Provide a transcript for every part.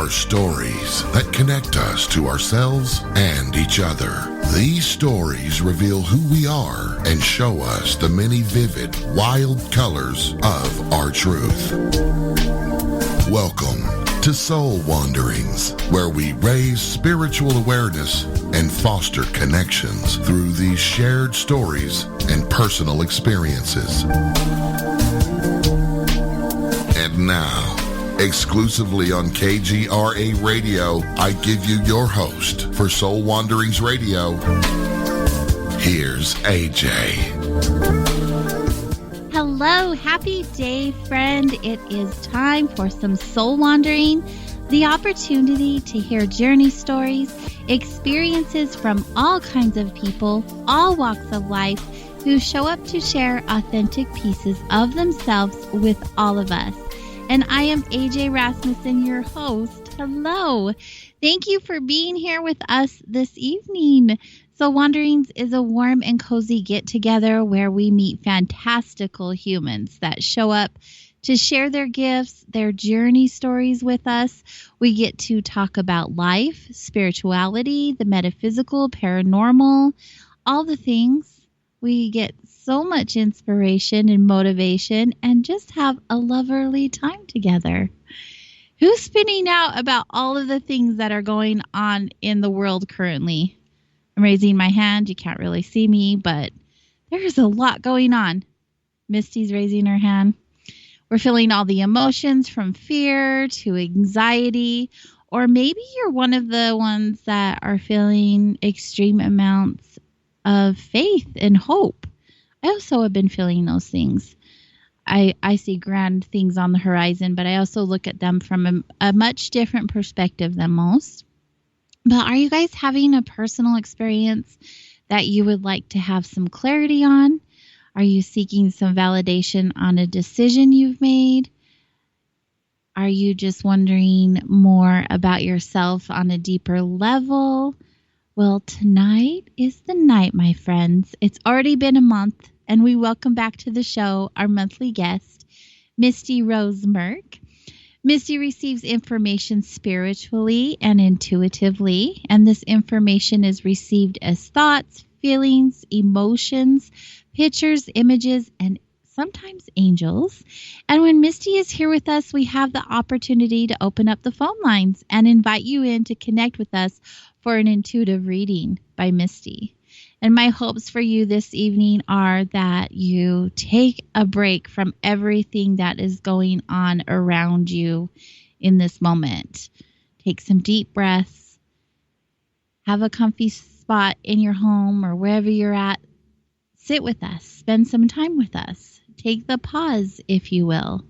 are stories that connect us to ourselves and each other. These stories reveal who we are and show us the many vivid, wild colors of our truth. Welcome to Soul Wanderings, where we raise spiritual awareness and foster connections through these shared stories and personal experiences. And now, exclusively on KGRA Radio, I give you your host for Soul Wanderings Radio. Here's AJ. Hello, happy day, friend. It is time for some soul wandering, the opportunity to hear journey stories, experiences from all kinds of people, all walks of life, who show up to share authentic pieces of themselves with all of us. And I am AJ Rasmussen, your host. Hello. Thank you for being here with us this evening. Soul Wanderings is a warm and cozy get-together where we meet fantastical humans that show up to share their gifts, their journey stories with us. We get to talk about life, spirituality, the metaphysical, paranormal, all the things. We get so much inspiration and motivation and just have a lovely time together. Who's spinning out about all of the things that are going on in the world currently? I'm raising my hand. You can't really see me, but there's a lot going on. Misty's raising her hand. We're feeling all the emotions from fear to anxiety, or maybe you're one of the ones that are feeling extreme amounts of faith and hope. I also have been feeling those things. I see grand things on the horizon, but I also look at them from a much different perspective than most. But are you guys having a personal experience that you would like to have some clarity on? Are you seeking some validation on a decision you've made? Are you just wondering more about yourself on a deeper level? Well, tonight is the night, my friends. It's already been a month, and we welcome back to the show our monthly guest, Misty Rose Merck. Misty receives information spiritually and intuitively, and this information is received as thoughts, feelings, emotions, pictures, images, and sometimes angels. And when Misty is here with us, we have the opportunity to open up the phone lines and invite you in to connect with us for an intuitive reading by Misty. And my hopes for you this evening are that you take a break from everything that is going on around you in this moment. Take some deep breaths. Have a comfy spot in your home or wherever you're at. Sit with us. Spend some time with us. Take the pause, if you will.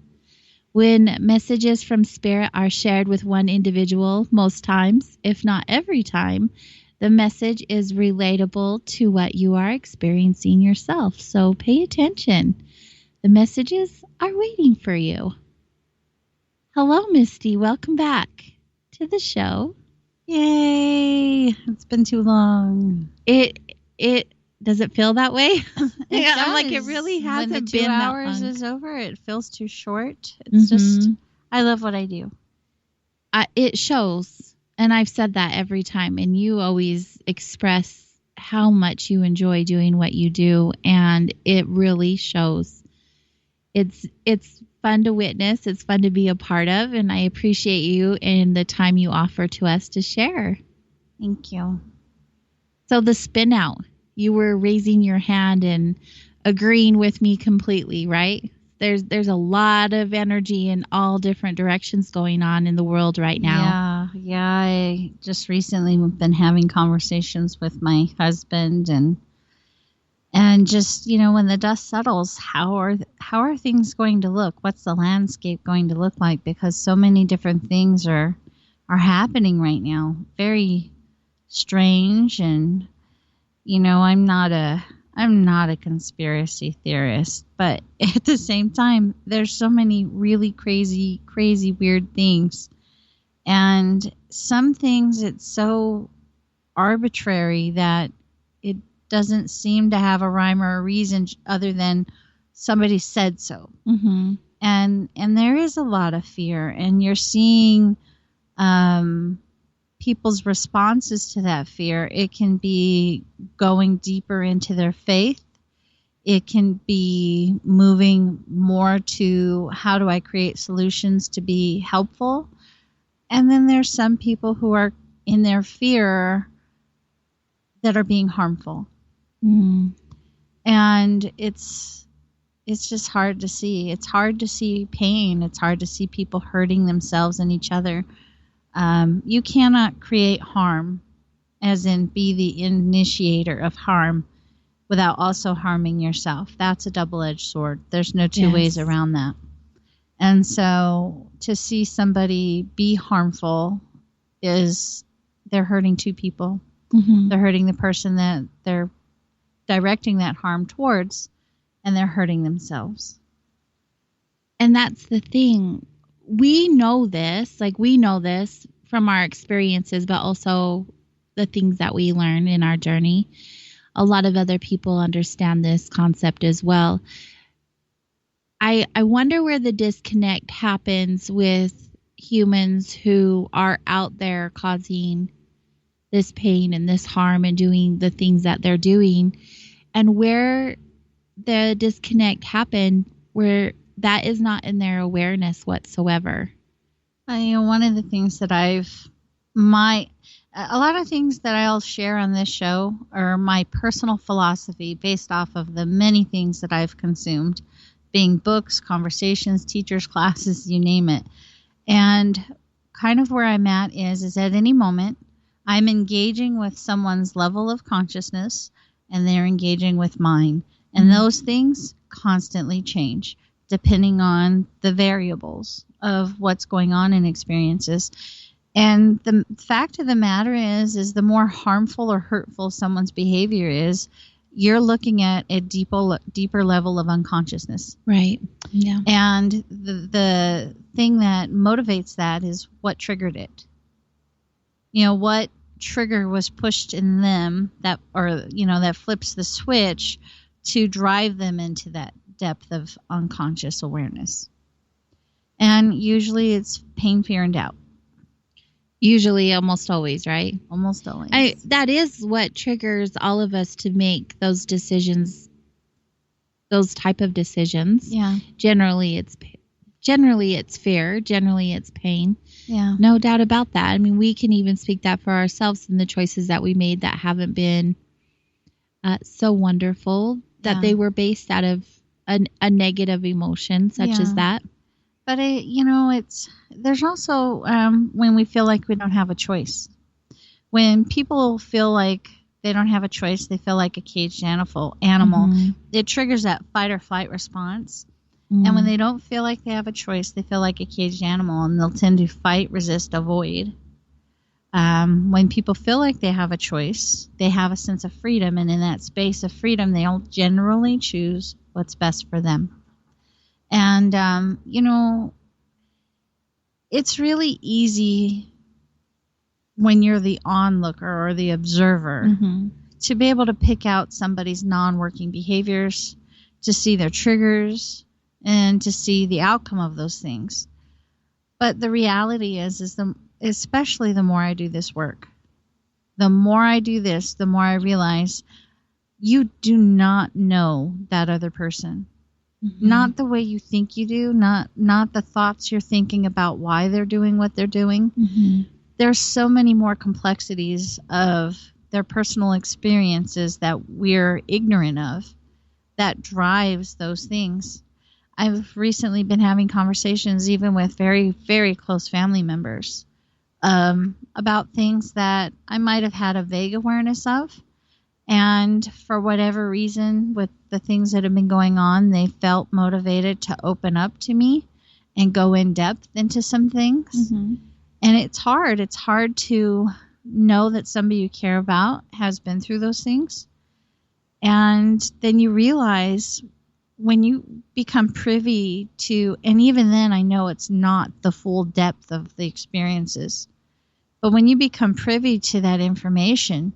When messages from Spirit are shared with one individual, most times, if not every time, the message is relatable to what you are experiencing yourself. So pay attention. The messages are waiting for you. Hello, Misty. Welcome back to the show. Yay! It's been too long. Does it feel that way? Yeah, I'm like, it really hasn't when the 2 been that hours long. is over, it feels too short. It's just, I love what I do. It shows, and I've said that every time, and you always express how much you enjoy doing what you do, and it really shows. It's fun to witness. It's fun to be a part of, and I appreciate you and the time you offer to us to share. Thank you. So the spin out. You were raising your hand and agreeing with me completely, right? There's a lot of energy in all different directions going on in the world right now. Yeah. I just recently been having conversations with my husband and just, when the dust settles, how are things going to look? What's the landscape going to look like? Because so many different things are happening right now. Very strange, and I'm not a conspiracy theorist, but at the same time, there's so many really crazy, weird things. And some things, it's so arbitrary that it doesn't seem to have a rhyme or a reason other than somebody said so. Mm-hmm. And there is a lot of fear, and you're seeing people's responses to that fear. It can be going deeper into their faith. It can be moving more to how do I create solutions to be helpful. And then there's some people who are in their fear that are being harmful. And it's just hard to see. It's hard to see pain. It's hard to see people hurting themselves and each other. You cannot create harm, as in be the initiator of harm, without also harming yourself. That's a double-edged sword. There's no two ways around that. And so to see somebody be harmful is they're hurting two people. They're hurting the person that they're directing that harm towards, and they're hurting themselves. And that's the thing. We know this from our experiences, but also the things that we learn in our journey. A lot of other people understand this concept as well. I wonder where the disconnect happens with humans who are out there causing this pain and this harm and doing the things that they're doing, and where the disconnect happened where that is not in their awareness whatsoever. One of the things that a lot of things that I'll share on this show are my personal philosophy based off of the many things that I've consumed, being books, conversations, teachers, classes, you name it. And kind of where I'm at is at any moment I'm engaging with someone's level of consciousness and they're engaging with mine. And those things constantly change depending on the variables of what's going on in experiences. And the fact of the matter is the more harmful or hurtful someone's behavior is, you're looking at a deeper level of unconsciousness. Right. Yeah. And the thing that motivates that is what triggered it. What trigger was pushed in them that flips the switch to drive them into that depth of unconscious awareness. And usually it's pain, fear, and doubt. Usually, almost always, right? Almost always. That is what triggers all of us to make those decisions, those type of decisions. Yeah. Generally, it's fear. Generally, it's pain. Yeah. No doubt about that. I mean, we can even speak that for ourselves in the choices that we made that haven't been so wonderful, that they were based out of a negative emotion such as that. But there's also when we feel like we don't have a choice. When people feel like they don't have a choice, they feel like a caged animal. It triggers that fight or flight response. And when they don't feel like they have a choice, they feel like a caged animal, and they'll tend to fight, resist, avoid. When people feel like they have a choice, they have a sense of freedom, and in that space of freedom, they'll generally choose what's best for them. And, it's really easy when you're the onlooker or the observer to be able to pick out somebody's non-working behaviors, to see their triggers, and to see the outcome of those things. But the reality is especially the more I do this work, the more I do this, the more I realize you do not know that other person. Not the way you think you do, not the thoughts you're thinking about why they're doing what they're doing. There's so many more complexities of their personal experiences that we're ignorant of that drives those things. I've recently been having conversations even with very, very close family members about things that I might have had a vague awareness of. And for whatever reason, with the things that have been going on, they felt motivated to open up to me and go in depth into some things. And it's hard. It's hard to know that somebody you care about has been through those things. And then you realize when you become privy to, and even then I know it's not the full depth of the experiences, but when you become privy to that information,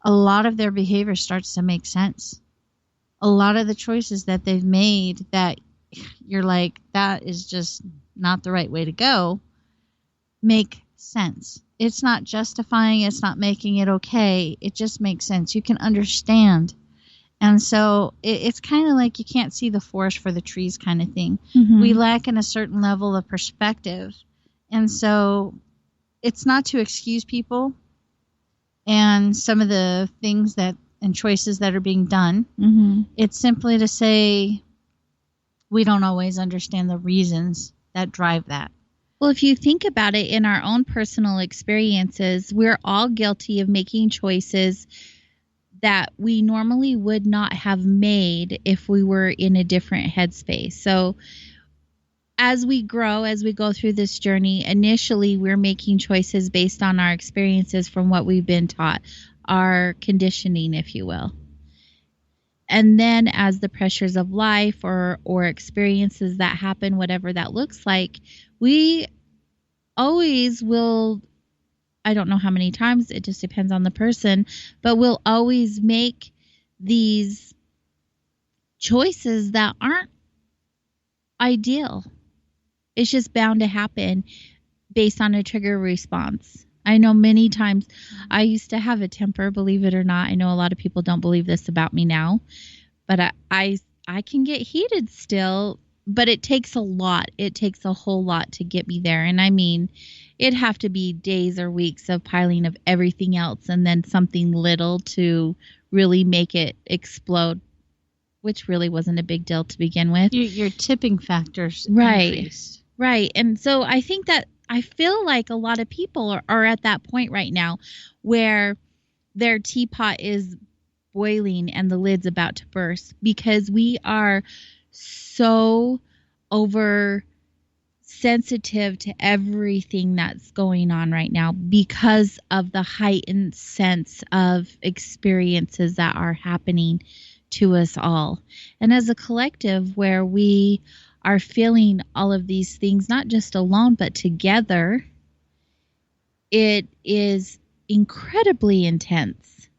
a lot of their behavior starts to make sense. A lot of the choices that they've made that you're like, that is just not the right way to go, make sense. It's not justifying, it's not making it okay. It just makes sense. You can understand. And so it's kind of like you can't see the forest for the trees kind of thing. Mm-hmm. We lack in a certain level of perspective. And so it's not to excuse people and some of the things that and choices that are being done. Mm-hmm. It's simply to say we don't always understand the reasons that drive that. Well, if you think about it in our own personal experiences, we're all guilty of making choices that we normally would not have made if we were in a different headspace. So as we grow, as we go through this journey, initially we're making choices based on our experiences from what we've been taught, our conditioning, if you will. And then as the pressures of life or experiences that happen, whatever that looks like, we always will, I don't know how many times, it just depends on the person, but we'll always make these choices that aren't ideal. It's just bound to happen based on a trigger response. I know many times I used to have a temper, believe it or not. I know a lot of people don't believe this about me now, but I can get heated still, but it takes a lot. It takes a whole lot to get me there. And I mean, it'd have to be days or weeks of piling of everything else and then something little to really make it explode, which really wasn't a big deal to begin with. Your tipping factors Right. increased. Right. And so I think that I feel like a lot of people are at that point right now where their teapot is boiling and the lid's about to burst because we are so over sensitive to everything that's going on right now because of the heightened sense of experiences that are happening to us all. And as a collective where we are feeling all of these things, not just alone, but together, it is incredibly intense.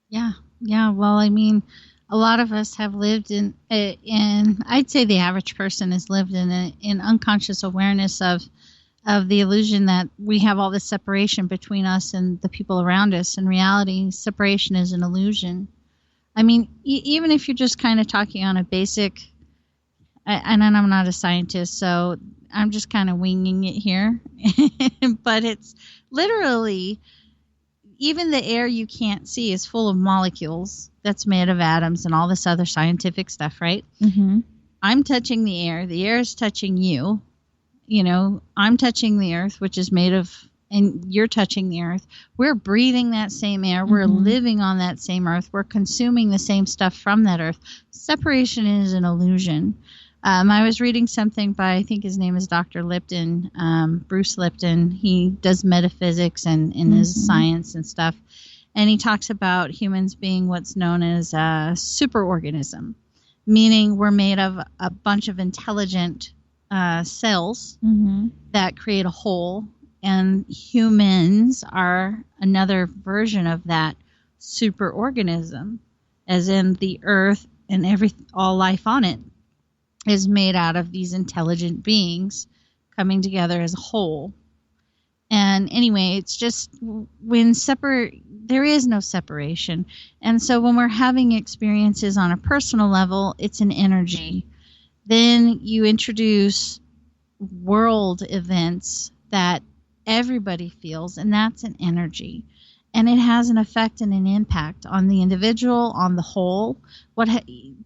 Yeah. Well, I mean, a lot of us have lived in I'd say the average person has lived in unconscious awareness of the illusion that we have all this separation between us and the people around us. In reality, separation is an illusion. I mean, even if you're just kind of talking on a basic, and I'm not a scientist, so I'm just kind of winging it here, but it's literally, even the air you can't see is full of molecules that's made of atoms and all this other scientific stuff, right? Mm-hmm. I'm touching the air is touching you, I'm touching the earth, which is made of, and you're touching the earth. We're breathing that same air. We're living on that same earth. We're consuming the same stuff from that earth. Separation is an illusion. I was reading something by, I think his name is Dr. Lipton, Bruce Lipton. He does metaphysics and his science and stuff. And he talks about humans being what's known as a superorganism, meaning we're made of a bunch of intelligent cells that create a whole. And humans are another version of that superorganism, as in the earth and all life on it is made out of these intelligent beings coming together as a whole. And anyway, it's just there is no separation. And so when we're having experiences on a personal level, it's an energy. Then you introduce world events that everybody feels, and that's an energy. And it has an effect and an impact on the individual, on the whole.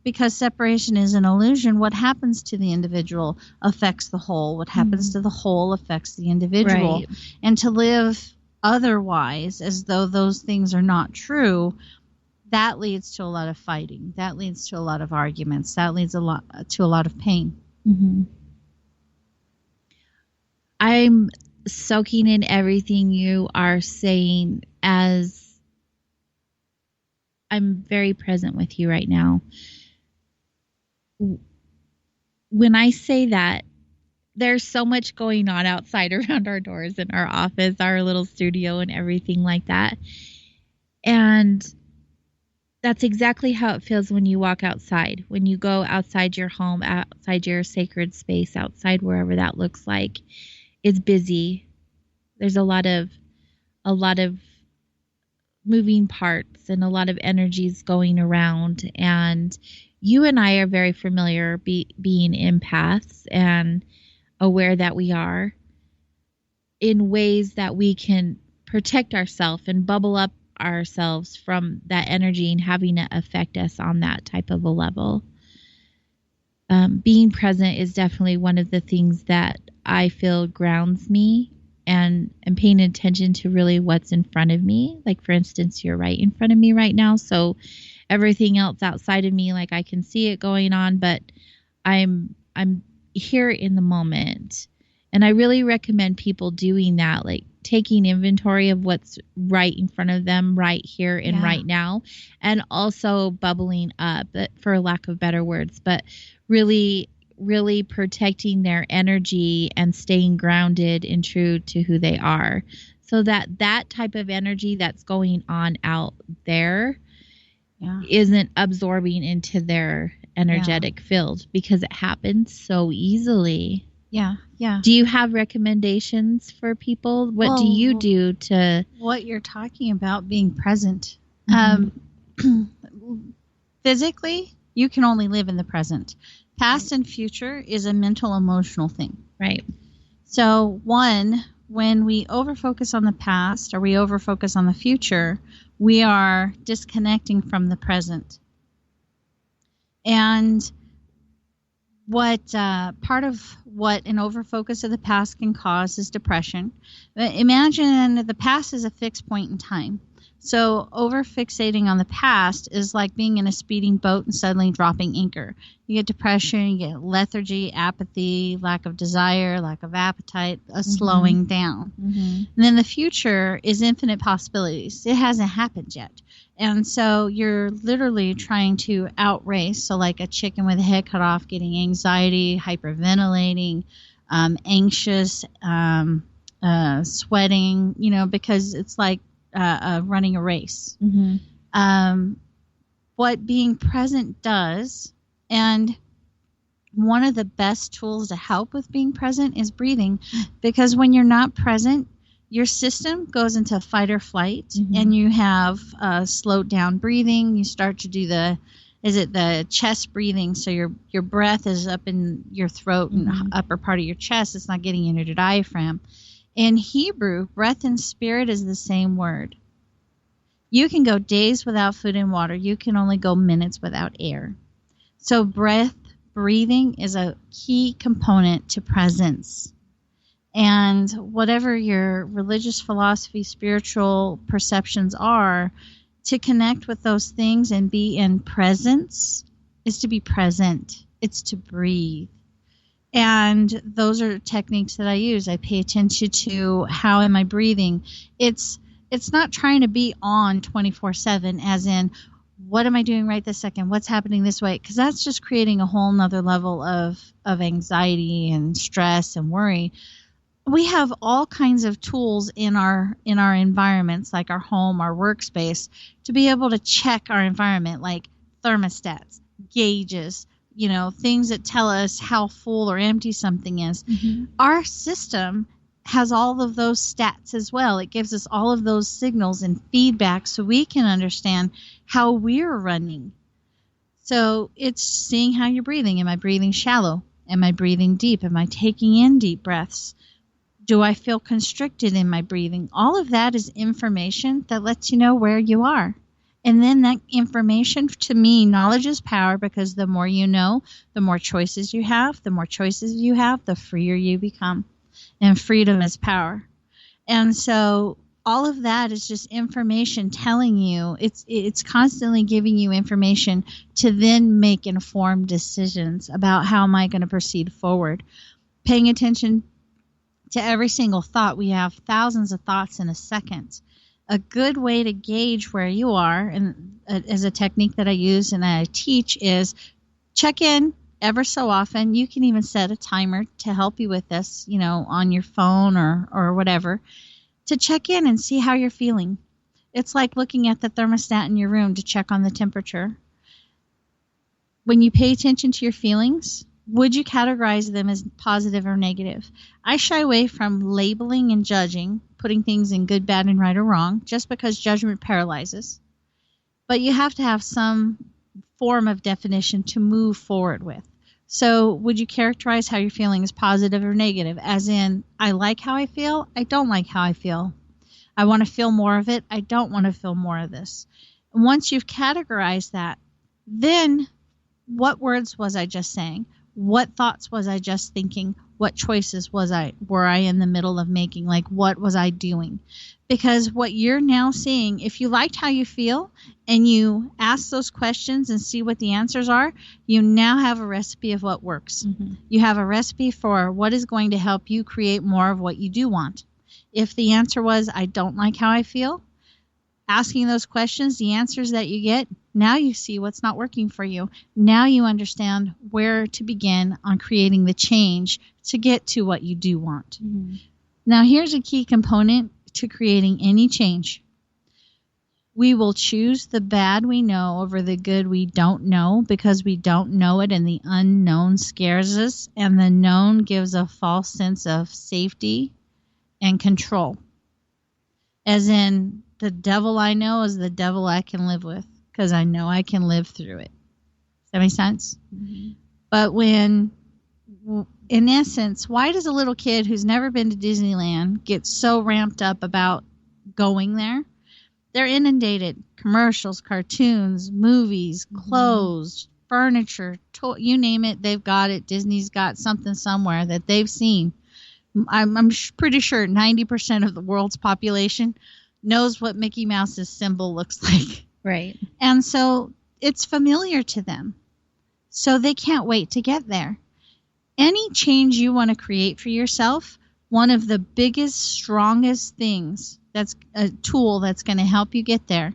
Because separation is an illusion, what happens to the individual affects the whole. What happens to the whole affects the individual. Right. And to live otherwise, as though those things are not true, that leads to a lot of fighting. That leads to a lot of arguments. That leads to a lot of pain. Mm-hmm. I'm soaking in everything you are saying as I'm very present with you right now. When I say that, there's so much going on outside around our doors in our office, our little studio and everything like that. And that's exactly how it feels when you walk outside, when you go outside your home, outside your sacred space, outside wherever that looks like. It's busy. there's a lot of moving parts and a lot of energies going around, and you and I are very familiar being empaths and aware that we are, in ways that we can protect ourselves and bubble up ourselves from that energy and having it affect us on that type of a level. Being present is definitely one of the things that I feel grounds me, and paying attention to really what's in front of me. Like, for instance, you're right in front of me right now, so everything else outside of me, like, I can see it going on, but I'm here in the moment. And I really recommend people doing that, like taking inventory of what's right in front of them right here and right now, and also bubbling up, for lack of better words, but really protecting their energy and staying grounded and true to who they are, so that type of energy that's going on out there isn't absorbing into their energetic field, because it happens so easily. Do you have recommendations for people? What do you do to... What you're talking about, being present. Physically, you can only live in the present. Past and future is a mental, emotional thing. Right. So, when we overfocus on the past or we overfocus on the future, we are disconnecting from the present. And part of what an overfocus of the past can cause is depression. Imagine the past is a fixed point in time. So overfixating on the past is like being in a speeding boat and suddenly dropping anchor. You get depression, you get lethargy, apathy, lack of desire, lack of appetite, a slowing down. And then the future is infinite possibilities. It hasn't happened yet. And so you're literally trying to outrace, so like a chicken with a head cut off, getting anxiety, hyperventilating, anxious, sweating, because it's like running a race. What being present does, and one of the best tools to help with being present is breathing, because when you're not present, your system goes into fight or flight, and you have slowed down breathing. You start to do the chest breathing, so your breath is up in your throat and upper part of your chest. It's not getting into your diaphragm. In Hebrew, breath and spirit is the same word. You can go days without food and water. You can only go minutes without air. So breathing is a key component to presence. And whatever your religious philosophy, spiritual perceptions are, to connect with those things and be in presence is to be present. It's to breathe. And those are techniques that I use. I pay attention to how am I breathing. It's not trying to be on 24/7, as in, what am I doing right this second? What's happening this way? Because that's just creating a whole nother level of anxiety and stress and worry. We have all kinds of tools in our environments, like our home, our workspace, to be able to check our environment, like thermostats, gauges, things that tell us how full or empty something is. Our system has all of those stats as well. It gives us all of those signals and feedback so we can understand how we're running. So it's seeing how you're breathing. Am I breathing shallow? Am I breathing deep? Am I taking in deep breaths? Do I feel constricted in my breathing? All of that is information that lets you know where you are. And then that information, to me, knowledge is power, because the more you know, the more choices you have. The more choices you have, the freer you become. And freedom is power. And so all of that is just information telling you, it's constantly giving you information to then make informed decisions about how am I going to proceed forward. Paying attention to every single thought. We have thousands of thoughts in a second. A good way to gauge where you are, and as a technique that I use and I teach, is check in ever so often. You can even set a timer to help you with this, on your phone or whatever, to check in and see how you're feeling. It's like looking at the thermostat in your room to check on the temperature. When you pay attention to your feelings, would you categorize them as positive or negative? I shy away from labeling and judging, putting things in good, bad, and right or wrong, just because judgment paralyzes. But you have to have some form of definition to move forward with. So would you characterize how you're feeling as positive or negative? As in, I like how I feel, I don't like how I feel. I want to feel more of it, I don't want to feel more of this. And once you've categorized that, then what words was I just saying? What thoughts was I just thinking? What choices were I in the middle of making? Like, what was I doing? Because what you're now seeing, if you liked how you feel and you ask those questions and see what the answers are, you now have a recipe of what works. Mm-hmm. You have a recipe for what is going to help you create more of what you do want. If the answer was, I don't like how I feel, asking those questions, the answers that you get, now you see what's not working for you. Now you understand where to begin on creating the change to get to what you do want. Mm-hmm. Now here's a key component to creating any change. We will choose the bad we know over the good we don't know because we don't know it and the unknown scares us and the known gives a false sense of safety and control. As in, the devil I know is the devil I can live with because I know I can live through it. Does that make sense? Mm-hmm. But when, in essence, why does a little kid who's never been to Disneyland get so ramped up about going there? They're inundated. Commercials, cartoons, movies, clothes, furniture, you name it, they've got it. Disney's got something somewhere that they've seen. I'm pretty sure 90% of the world's population knows what Mickey Mouse's symbol looks like. Right. And so it's familiar to them. So they can't wait to get there. Any change you want to create for yourself, one of the biggest, strongest things, that's a tool that's going to help you get there,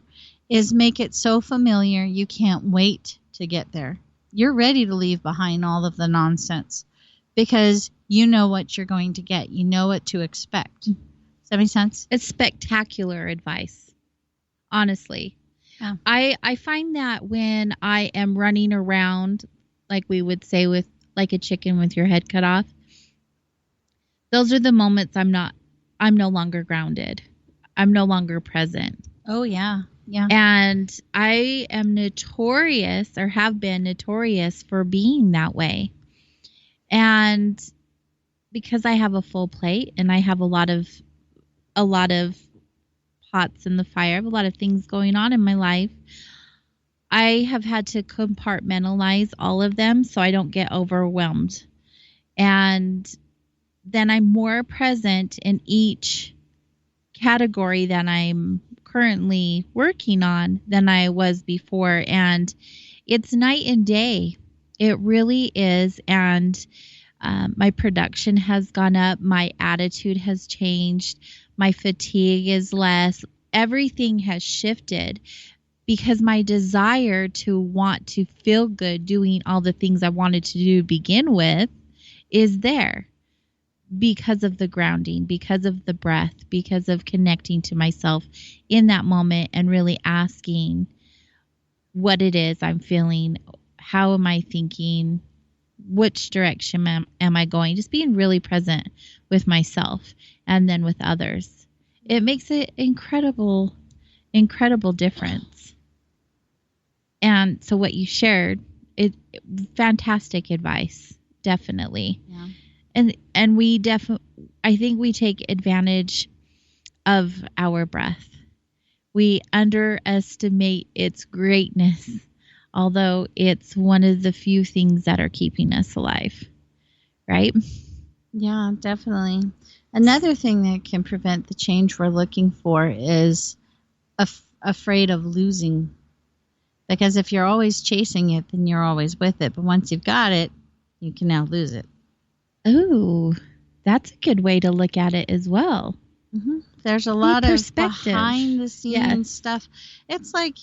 is make it so familiar you can't wait to get there. You're ready to leave behind all of the nonsense because you know what you're going to get. You know what to expect. Does that make sense? It's spectacular advice, honestly. Yeah. I find that when I am running around, like we would say, with like a chicken with your head cut off, those are the moments I'm no longer grounded. I'm no longer present. Oh, yeah. Yeah. And I am notorious, or have been notorious, for being that way. And because I have a full plate and I have a lot of pots in the fire, I have a lot of things going on in my life, I have had to compartmentalize all of them so I don't get overwhelmed. And then I'm more present in each category that I'm currently working on than I was before. And it's night and day. It really is. And my production has gone up. My attitude has changed. My fatigue is less. Everything has shifted because my desire to want to feel good doing all the things I wanted to do to begin with is there because of the grounding, because of the breath, because of connecting to myself in that moment and really asking what it is I'm feeling. How am I thinking? Which direction am I going? Just being really present with myself and then with others. It makes an incredible difference. And so what you shared, fantastic advice, definitely. Yeah. And we I think we take advantage of our breath. We underestimate its greatness, although it's one of the few things that are keeping us alive, right? Yeah, definitely. Another thing that can prevent the change we're looking for is afraid of losing. Because if you're always chasing it, then you're always with it. But once you've got it, you can now lose it. Ooh, that's a good way to look at it as well. Mm-hmm. There's a lot of behind the scenes stuff. It's like,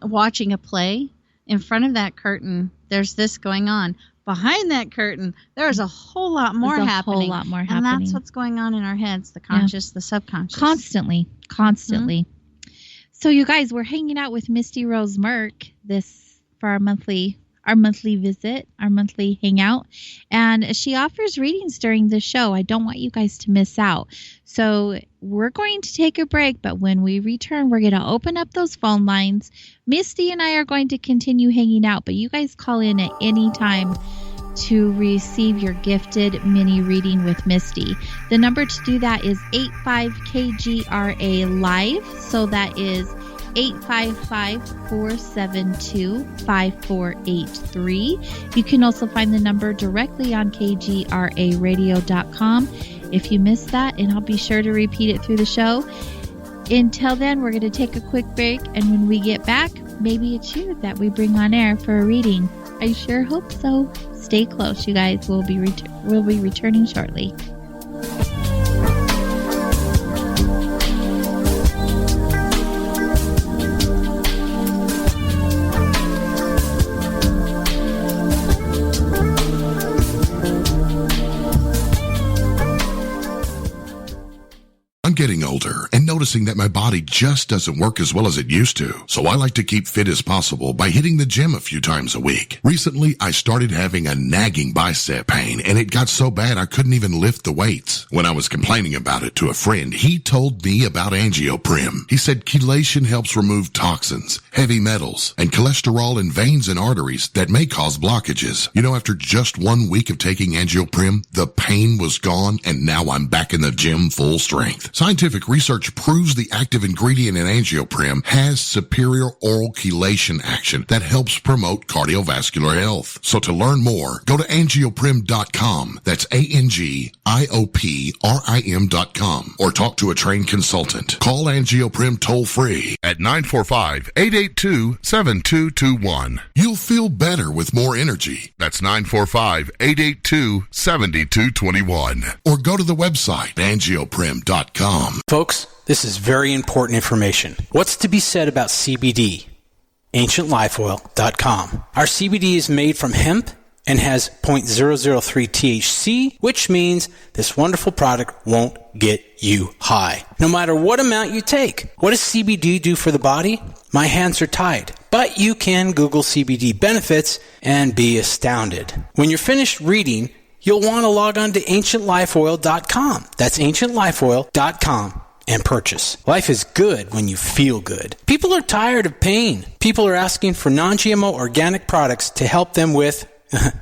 watching a play. In front of that curtain, there's this going on. Behind that curtain, there's a whole lot more happening. And that's what's going on in our heads, the conscious, the subconscious. Constantly. Mm-hmm. So you guys, we're hanging out with Misty Rose Merck for our our monthly visit, our monthly hangout. And she offers readings during the show. I don't want you guys to miss out. So we're going to take a break, but when we return, we're going to open up those phone lines. Misty and I are going to continue hanging out, but you guys call in at any time to receive your gifted mini reading with Misty. The number to do that is 85KGRA Live. So that is 855-472-5483. You can also find the number directly on kgraradio.com if you missed that, and I'll be sure to repeat it through the show. Until then, we're going to take a quick break, and when we get back, maybe it's you that we bring on air for a reading. I sure hope so. Stay close, you guys. We'll be returning shortly. I'm getting older and noticing that my body just doesn't work as well as it used to. So I like to keep fit as possible by hitting the gym a few times a week. Recently, I started having a nagging bicep pain, and it got so bad I couldn't even lift the weights. When I was complaining about it to a friend, he told me about Angioprim. He said chelation helps remove toxins, heavy metals, and cholesterol in veins and arteries that may cause blockages. You know, after just 1 week of taking Angioprim, the pain was gone, and now I'm back in the gym full strength. Scientific research proves the active ingredient in Angioprim has superior oral chelation action that helps promote cardiovascular health. So to learn more, go to angioprim.com. That's ANGIOPRIM.com, or talk to a trained consultant. Call Angioprim toll free at 945-882-7221. You'll feel better with more energy. That's 945-882-7221. Or go to the website angioprim.com. Folks, this is very important information. What's to be said about CBD? AncientLifeOil.com. Our CBD is made from hemp and has 0.003 THC, which means this wonderful product won't get you high, no matter what amount you take. What does CBD do for the body? My hands are tied. But you can Google CBD benefits and be astounded. When you're finished reading, you'll want to log on to AncientLifeOil.com. That's AncientLifeOil.com and purchase. Life is good when you feel good. People are tired of pain. People are asking for non-GMO organic products to help them with,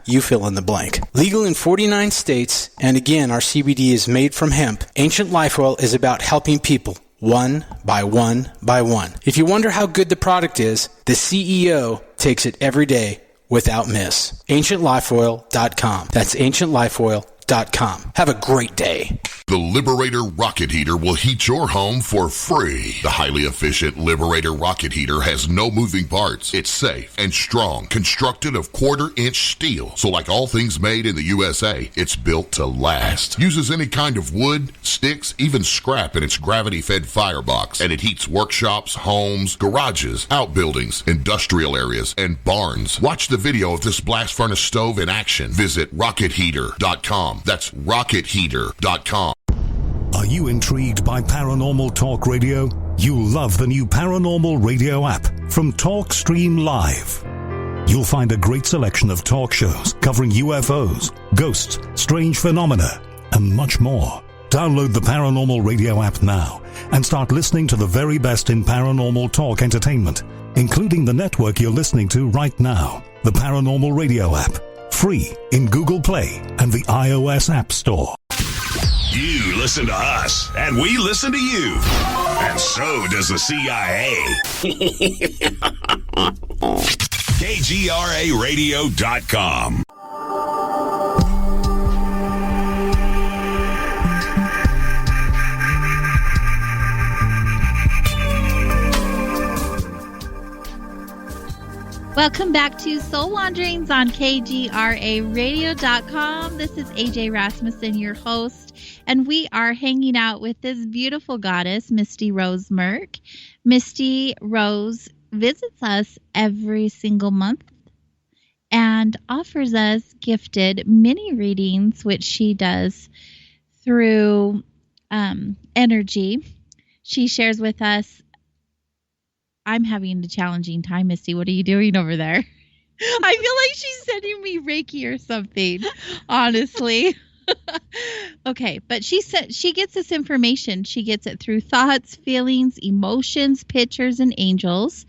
you fill in the blank. Legal in 49 states, and again, our CBD is made from hemp. Ancient Life Oil is about helping people one by one by one. If you wonder how good the product is, the CEO takes it every day without miss. AncientLifeOil.com. That's AncientLifeOil.com. Have a great day. The Liberator Rocket Heater will heat your home for free. The highly efficient Liberator Rocket Heater has no moving parts. It's safe and strong, constructed of quarter-inch steel. So like all things made in the USA, it's built to last. Uses any kind of wood, sticks, even scrap in its gravity-fed firebox. And it heats workshops, homes, garages, outbuildings, industrial areas, and barns. Watch the video of this blast furnace stove in action. Visit RocketHeater.com. That's RocketHeater.com. Are you intrigued by Paranormal Talk Radio? You'll love the new Paranormal Radio app from TalkStream Live. You'll find a great selection of talk shows covering UFOs, ghosts, strange phenomena, and much more. Download the Paranormal Radio app now and start listening to the very best in paranormal talk entertainment, including the network you're listening to right now. The Paranormal Radio app, free in Google Play and the iOS App Store. You listen to us, and we listen to you. And so does the CIA. KGRARadio.com. Welcome back to Soul Wanderings on KGRARadio.com. This is AJ Rasmussen, your host, and we are hanging out with this beautiful goddess, Misty Rose Merck. Misty Rose visits us every single month and offers us gifted mini readings, which she does through energy. She shares with us. I'm having a challenging time, Misty. What are you doing over there? I feel like she's sending me Reiki or something, honestly. Okay, but she said she gets this information. She gets it through thoughts, feelings, emotions, pictures, and angels.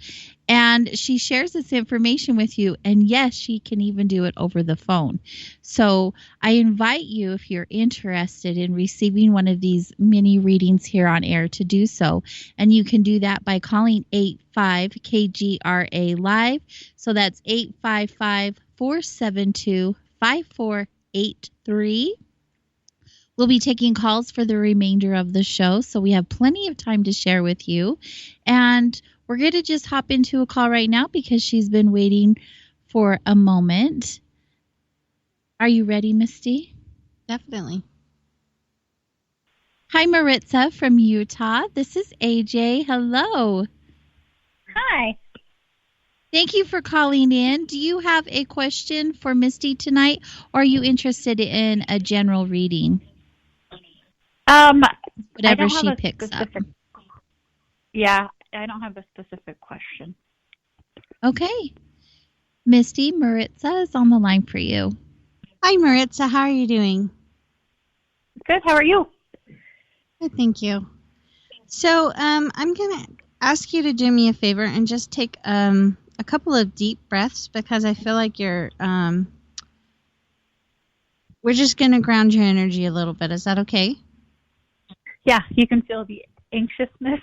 And she shares this information with you. And yes, she can even do it over the phone. So I invite you, if you're interested in receiving one of these mini readings here on air, to do so. And you can do that by calling 85KGRA Live. So that's 855-472-5483. We'll be taking calls for the remainder of the show, so we have plenty of time to share with you. And we're going to just hop into a call right now because she's been waiting for a moment. Are you ready, Misty? Definitely. Hi, Maritza from Utah. This is AJ. Hello. Hi. Thank you for calling in. Do you have a question for Misty tonight, or are you interested in a general reading? Whatever she picks up. Yeah, I don't have a specific question. Okay. Misty, Maritza is on the line for you. Hi, Maritza. How are you doing? Good. How are you? Good, thank you. So I'm going to ask you to do me a favor and just take a couple of deep breaths because I feel like you're we're just going to ground your energy a little bit. Is that okay? Yeah, you can feel the anxiousness.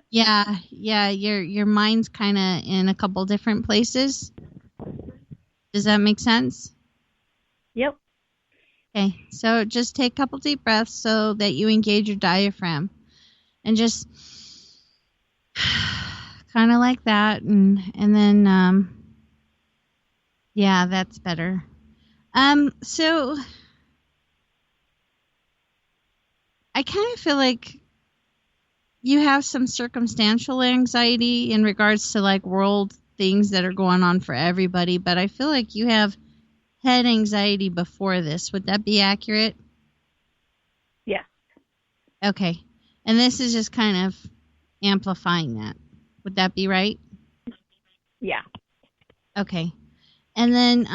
Yeah, your mind's kind of in a couple different places. Does that make sense? Yep. Okay, so just take a couple deep breaths so that you engage your diaphragm. And just kind of like that. And then, yeah, that's better. So I kind of feel like you have some circumstantial anxiety in regards to like world things that are going on for everybody, but I feel like you have head anxiety before this. Would that be accurate? Yeah. Okay. And this is just kind of amplifying that. Would that be right? Yeah. Okay. And then,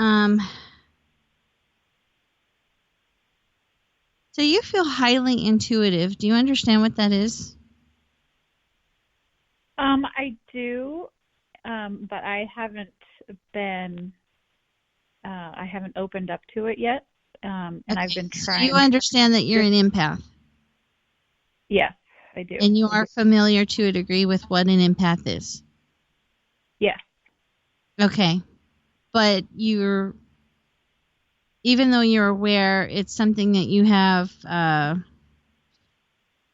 so you feel highly intuitive. Do you understand what that is? I do, but I haven't opened up to it yet, and okay. I've been trying. So you understand that you're an empath? Yes, I do. And you are familiar to a degree with what an empath is? Yes. Okay. But even though you're aware, it's something that you have,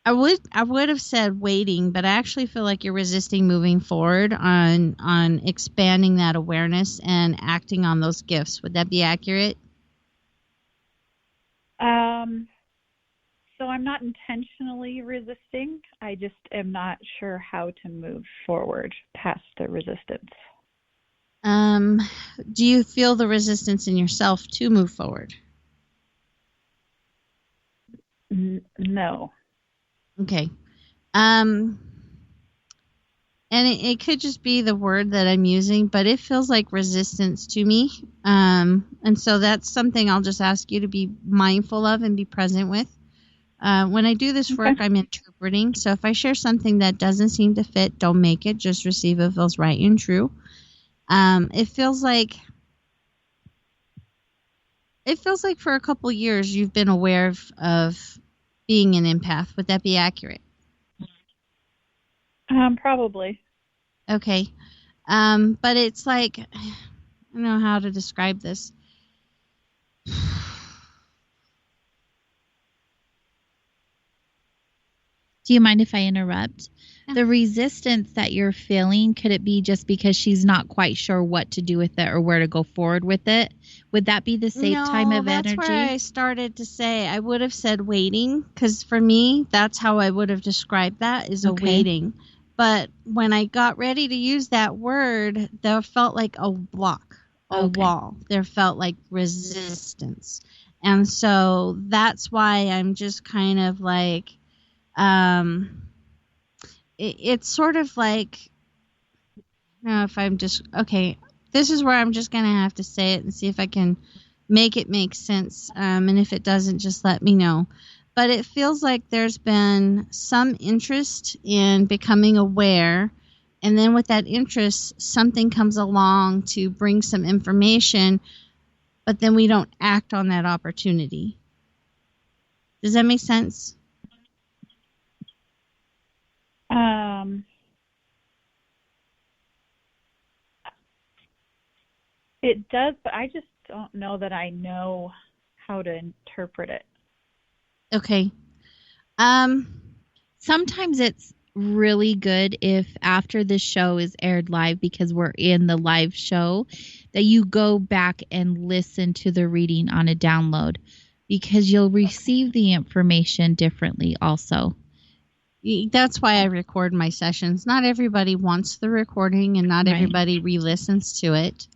I would have said waiting, but I actually feel like you're resisting moving forward on expanding that awareness and acting on those gifts. Would that be accurate? So I'm not intentionally resisting. I just am not sure how to move forward past the resistance. Do you feel the resistance in yourself to move forward? No. Okay. And it could just be the word that I'm using, but it feels like resistance to me. And so that's something I'll just ask you to be mindful of and be present with. When I do this work, I'm interpreting. So if I share something that doesn't seem to fit, don't make it. Just receive it feels right and true. It feels like for a couple years you've been aware of being an empath. Would that be accurate? Probably. Okay. But it's like, I don't know how to describe this. Do you mind if I interrupt? Yeah. The resistance that you're feeling, could it be just because she's not quite sure what to do with it or where to go forward with it? Would that be the safe time of energy? No, that's where I started to say. I would have said waiting, because for me, that's how I would have described that, is a waiting. But when I got ready to use that word, there felt like a block, a wall. There felt like resistance. And so that's why I'm just kind of like, it's sort of like, I don't know if I'm just, okay, this is where I'm just going to have to say it and see if I can make it make sense. And if it doesn't, just let me know. But it feels like there's been some interest in becoming aware. And then with that interest, something comes along to bring some information, but then we don't act on that opportunity. Does that make sense? It does, but I just don't know that I know how to interpret it. Okay. Sometimes it's really good if after the show is aired live, because we're in the live show, that you go back and listen to the reading on a download, because you'll receive the information differently also. That's why I record my sessions. Not everybody wants the recording, and not everybody re-listens to it.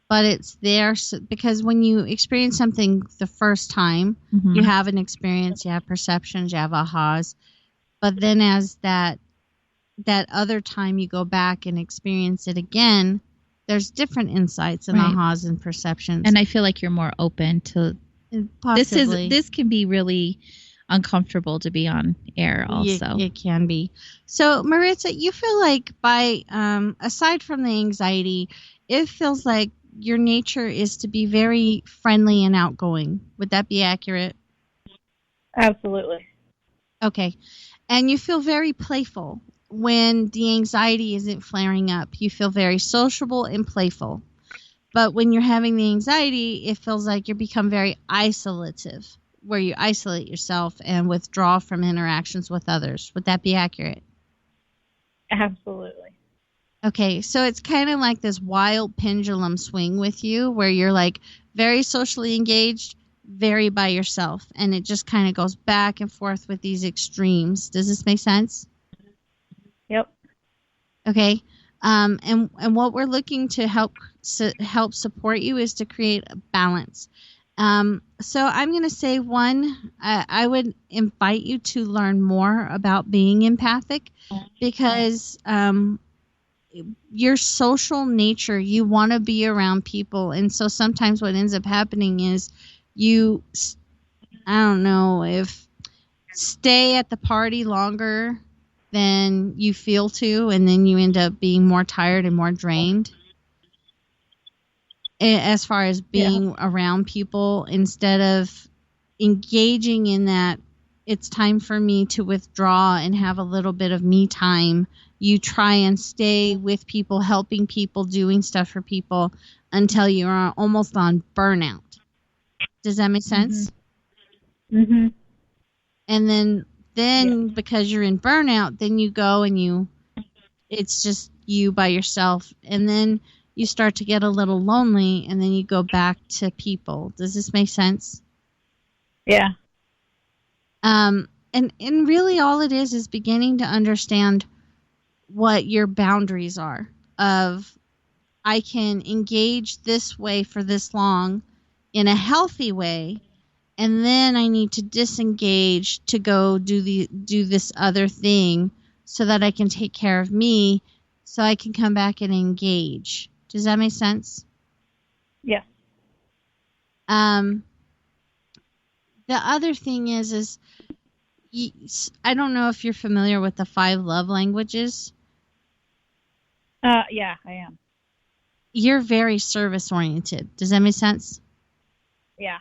But it's there because when you experience something the first time, you have an experience, you have perceptions, you have ahas. But then as that other time you go back and experience it again, there's different insights and ahas and perceptions. And I feel like you're more open to possibly. This can be really uncomfortable to be on air also. It can be. So Maritza, you feel like by aside from the anxiety, it feels like your nature is to be very friendly and outgoing. Would that be accurate? Absolutely. Okay. And you feel very playful when the anxiety isn't flaring up. You feel very sociable and playful. But when you're having the anxiety, it feels like you become very isolative, where you isolate yourself and withdraw from interactions with others. Would that be accurate? Absolutely. Okay, so it's kind of like this wild pendulum swing with you, where you're like very socially engaged, very by yourself, and it just kind of goes back and forth with these extremes. Does this make sense? Yep. Okay, and what we're looking to help support you is to create a balance. So I'm going to say I would invite you to learn more about being empathic, because your social nature, you want to be around people. And so sometimes what ends up happening is you, I don't know, if stay at the party longer than you feel to, and then you end up being more tired and more drained as far as being around people, instead of engaging in that it's time for me to withdraw and have a little bit of me time. You try and stay with people, helping people, doing stuff for people until you're almost on burnout. Does that make sense? Mm-hmm. And then because you're in burnout, then you go and it's just you by yourself. And then you start to get a little lonely, and then you go back to people. Does this make sense? Yeah. And really all it is beginning to understand what your boundaries are of, I can engage this way for this long in a healthy way, and then I need to disengage to go do this other thing so that I can take care of me, so I can come back and engage. Does that make sense? Yeah. The other thing is I don't know if you're familiar with the 5 love languages. Yeah, I am. You're very service oriented. Does that make sense? Yeah.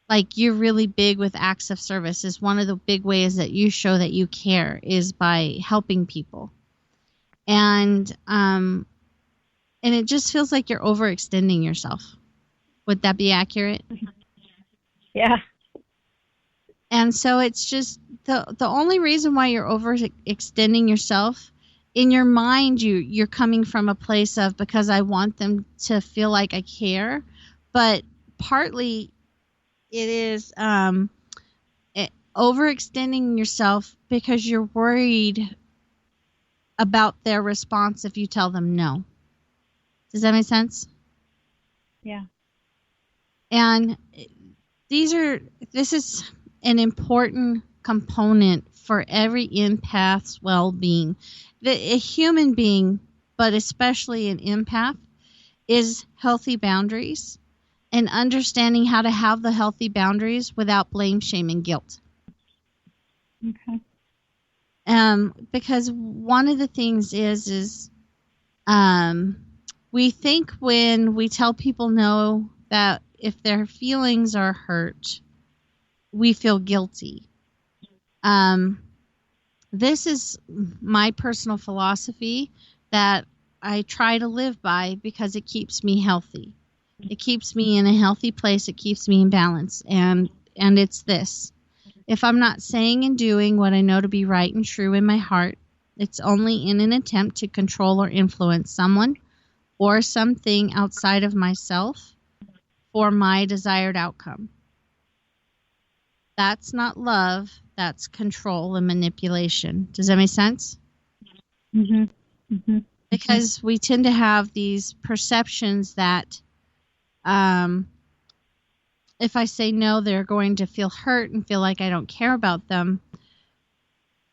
Like, you're really big with acts of service. Is one of the big ways that you show that you care is by helping people. And it just feels like you're overextending yourself. Would that be accurate? Yeah. And so it's just the only reason why you're overextending yourself, in your mind, you're coming from a place of, because I want them to feel like I care. But partly it is overextending yourself because you're worried about their response if you tell them no. Does that make sense? Yeah. And this is an important component for every empath's well-being. A human being, but especially an empath, is healthy boundaries and understanding how to have the healthy boundaries without blame, shame, and guilt. Okay. Because one of the things is we think when we tell people no, that if their feelings are hurt, we feel guilty. This is my personal philosophy that I try to live by because it keeps me healthy. It keeps me in a healthy place. It keeps me in balance. And it's this. If I'm not saying and doing what I know to be right and true in my heart, it's only in an attempt to control or influence someone or something outside of myself for my desired outcome. That's not love. That's control and manipulation. Does that make sense? Mm-hmm. Mm-hmm. Because we tend to have these perceptions that if I say no, they're going to feel hurt and feel like I don't care about them.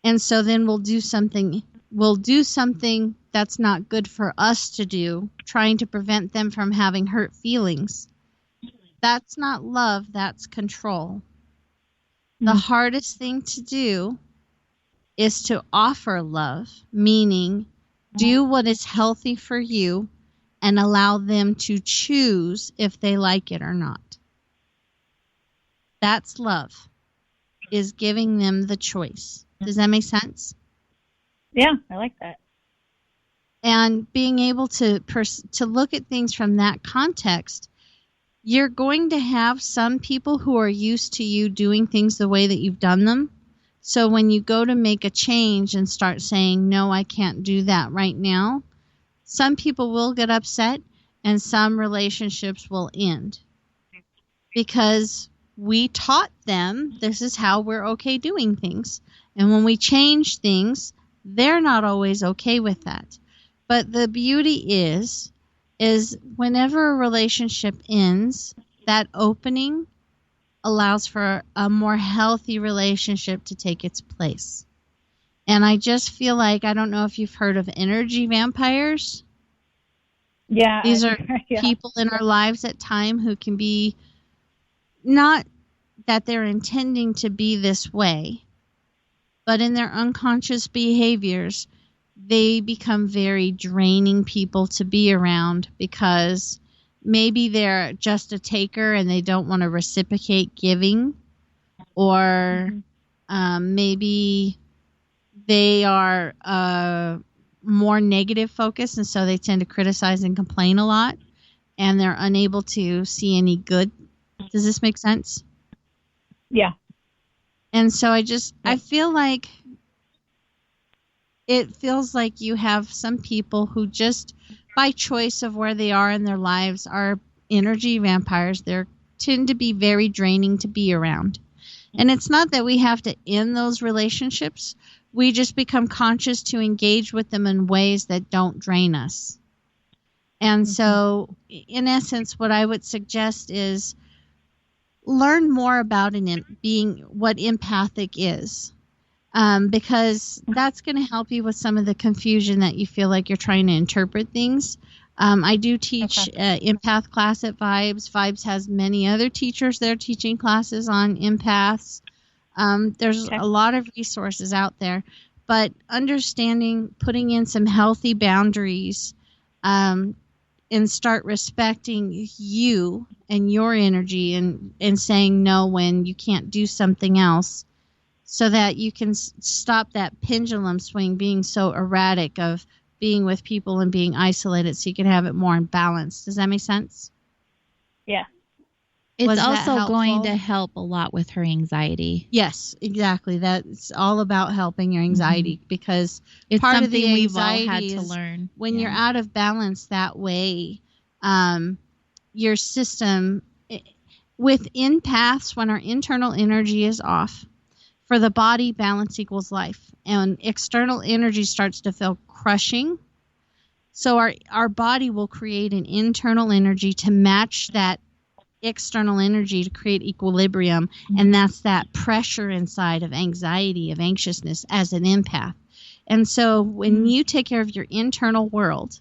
And so then we'll do something that's not good for us to do, trying to prevent them from having hurt feelings. That's not love, that's control. The hardest thing to do is to offer love, meaning do what is healthy for you and allow them to choose if they like it or not. That's love, is giving them the choice. Does that make sense? Yeah, I like that. And being able to look at things from that context, you're going to have some people who are used to you doing things the way that you've done them. So when you go to make a change and start saying, no, I can't do that right now, some people will get upset and some relationships will end. Because we taught them this is how we're okay doing things. And when we change things, they're not always okay with that. But the beauty is whenever a relationship ends, that opening allows for a more healthy relationship to take its place. And I just feel like, I don't know if you've heard of energy vampires. Yeah. These are people in our lives at time who can be, not that they're intending to be this way, but in their unconscious behaviors, they become very draining people to be around because maybe they're just a taker and they don't want to reciprocate giving, or maybe they are more negative focused, and so they tend to criticize and complain a lot, and they're unable to see any good. Does this make sense? Yeah. And so I feel like it feels like you have some people who just by choice of where they are in their lives are energy vampires. They tend to be very draining to be around. And it's not that we have to end those relationships. We just become conscious to engage with them in ways that don't drain us. And so, in essence, what I would suggest is learn more about being what empathic is. Because that's going to help you with some of the confusion that you feel like you're trying to interpret things. I do teach empath class at Vibes. Vibes has many other teachers there teaching classes on empaths. There's a lot of resources out there. But understanding, putting in some healthy boundaries, and start respecting you and your energy and saying no when you can't do something else, so that you can stop that pendulum swing being so erratic of being with people and being isolated, so you can have it more in balance. Does that make sense? Yeah. It's also going to help a lot with her anxiety. Yes, exactly. That's all about helping your anxiety, because it's part something of the we've all anxiety had to is learn. When you're out of balance that way, your system, with empaths, when our internal energy is off, for the body, balance equals life. And external energy starts to feel crushing. So our body will create an internal energy to match that external energy to create equilibrium. And that's that pressure inside of anxiety, of anxiousness as an empath. And so when you take care of your internal world,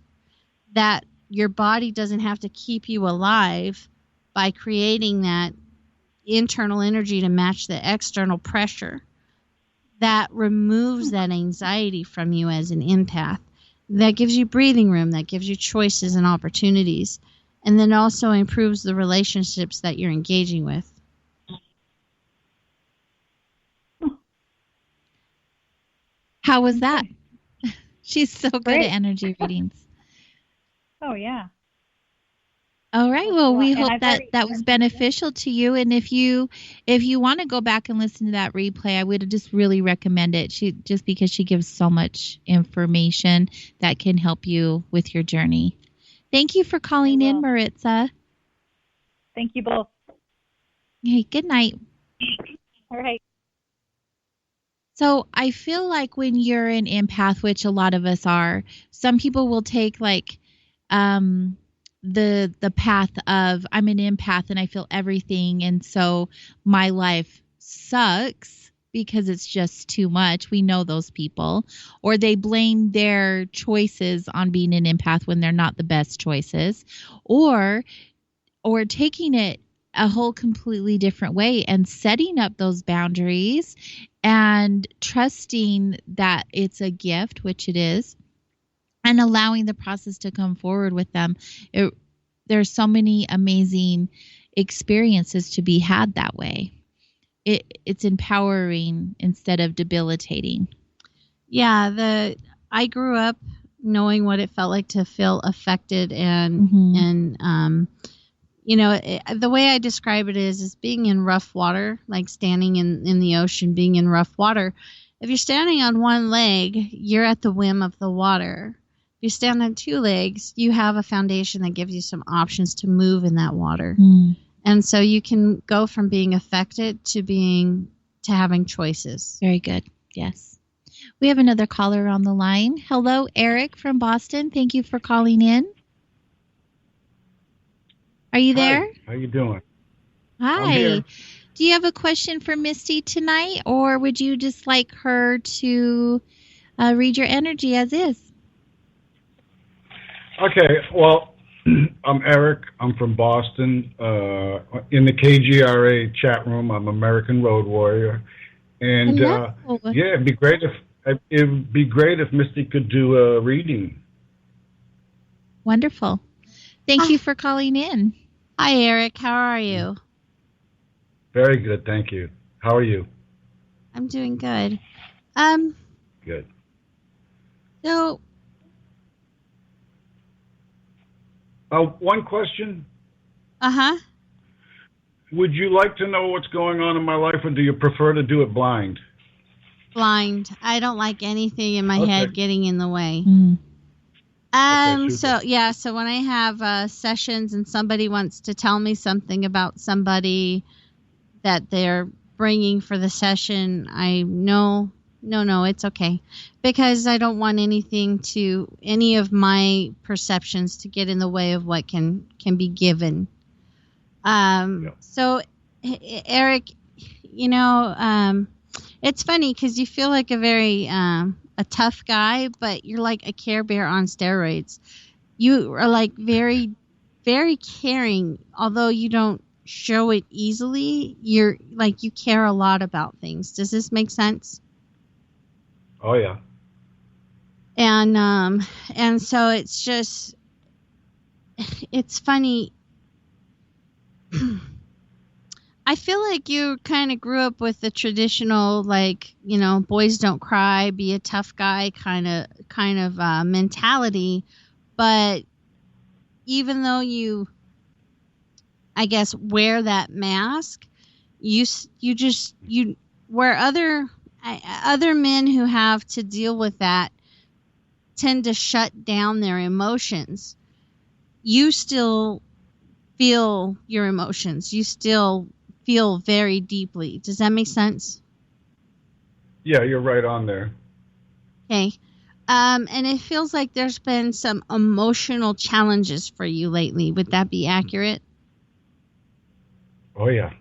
that your body doesn't have to keep you alive by creating that internal energy to match the external pressure. That removes that anxiety from you as an empath. That gives you breathing room. That gives you choices and opportunities. And then also improves the relationships that you're engaging with. How was that? She's so good Great. at energy readings. Oh, yeah. All right. Well, we And hope I've that already- that was beneficial to you. And if you want to go back and listen to that replay, I would just really recommend it. Just because she gives so much information that can help you with your journey. Thank you for calling in, Maritza. Thank you both. Hey, good night. All right. So I feel like when you're an empath, which a lot of us are, some people will take like the path of I'm an empath and I feel everything, and so my life sucks because it's just too much. We know those people. Or they blame their choices on being an empath when they're not the best choices. Or taking it a whole completely different way and setting up those boundaries and trusting that it's a gift, which it is, and allowing the process to come forward with them. There's so many amazing experiences to be had that way. It's empowering instead of debilitating. Yeah, I grew up knowing what it felt like to feel affected, and the way I describe it is being in rough water, like standing in the ocean, being in rough water. If you're standing on one leg, you're at the whim of the water. If you stand on two legs, you have a foundation that gives you some options to move in that water. And so you can go from being affected to having choices. Very good. Yes. We have another caller on the line. Hello, Eric from Boston. Thank you for calling in. Are you there? Hi. How you doing? Hi. I'm here. Do you have a question for Misty tonight, or would you just like her to read your energy as is? Okay. Well, I'm Eric. I'm from Boston. In the KGRA chat room, I'm American Road Warrior, and yeah, it'd be great if Misty could do a reading. Wonderful. Thank you for calling in. Hi, Eric. How are you? Very good, thank you. How are you? I'm doing good. Good. So, one question. Uh-huh. Would you like to know what's going on in my life, or do you prefer to do it blind? Blind. I don't like anything in my head getting in the way. So when I have sessions and somebody wants to tell me something about somebody that they're bringing for the session, I know, no, it's okay. Because I don't want any of my perceptions to get in the way of what can be given. So, Eric, it's funny because you feel like a very a tough guy, but you're like a Care Bear on steroids. You are like very, very caring, although you don't show it easily. You're like, you care a lot about things. Does this make sense? Oh yeah. And so it's just, it's funny. I feel like you kind of grew up with the traditional, like, boys don't cry, be a tough guy kind of mentality. But even though you, I guess, wear that mask, where other men who have to deal with that tend to shut down their emotions. You still feel your emotions. You still feel very deeply. Does that make sense? Yeah, you're right on there. Okay. And it feels like there's been some emotional challenges for you lately. Would that be accurate? Oh yeah.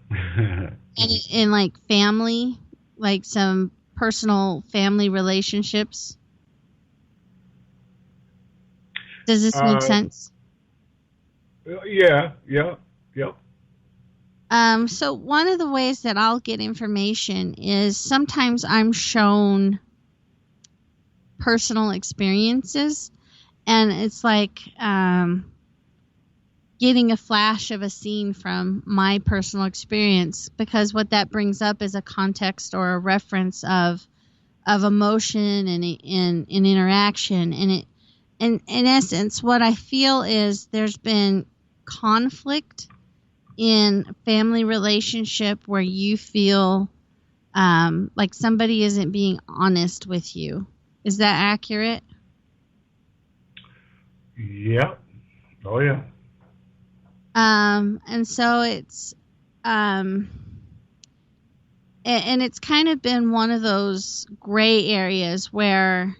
in like family, like some personal family relationships. Does this make sense? Yeah. Yep. So one of the ways that I'll get information is sometimes I'm shown personal experiences, and it's like getting a flash of a scene from my personal experience, because what that brings up is a context or a reference of emotion and interaction, and it, and in essence, what I feel is there's been conflict in a family relationship where you feel like somebody isn't being honest with you. Is that accurate? Yeah. Oh, yeah. And so it's and it's kind of been one of those gray areas where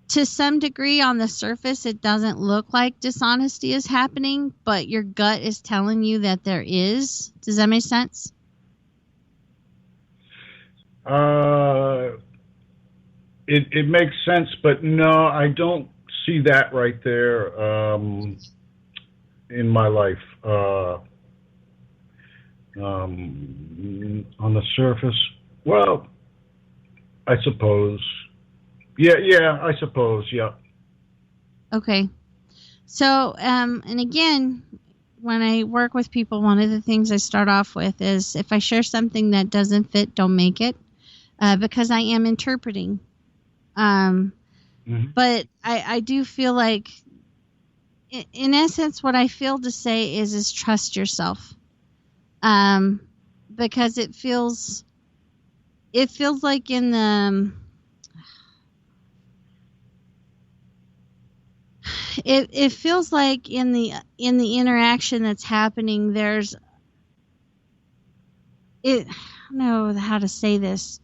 to some degree on the surface it doesn't look like dishonesty is happening, but your gut is telling you that there is. Does that make sense? It makes sense, but no, I don't see that right there in my life. On the surface, well, I suppose. Yeah, I suppose, yeah. Okay. So, and again, when I work with people, one of the things I start off with is if I share something that doesn't fit, don't make it, because I am interpreting. But I do feel like, in essence, what I feel to say is trust yourself. Because it feels like in the, it feels like in the interaction that's happening, there's I don't know how to say this.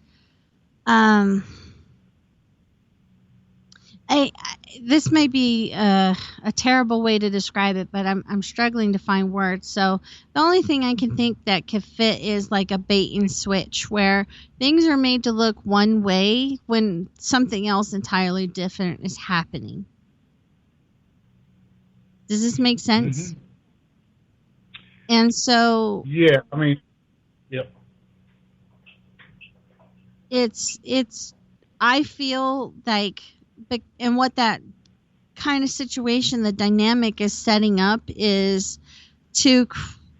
This may be a terrible way to describe it, but I'm struggling to find words. So the only thing I can think that could fit is like a bait and switch, where things are made to look one way when something else entirely different is happening. Does this make sense? Mm-hmm. And so, yeah, I mean, yep. It's I feel like, and what that kind of situation, the dynamic is setting up is to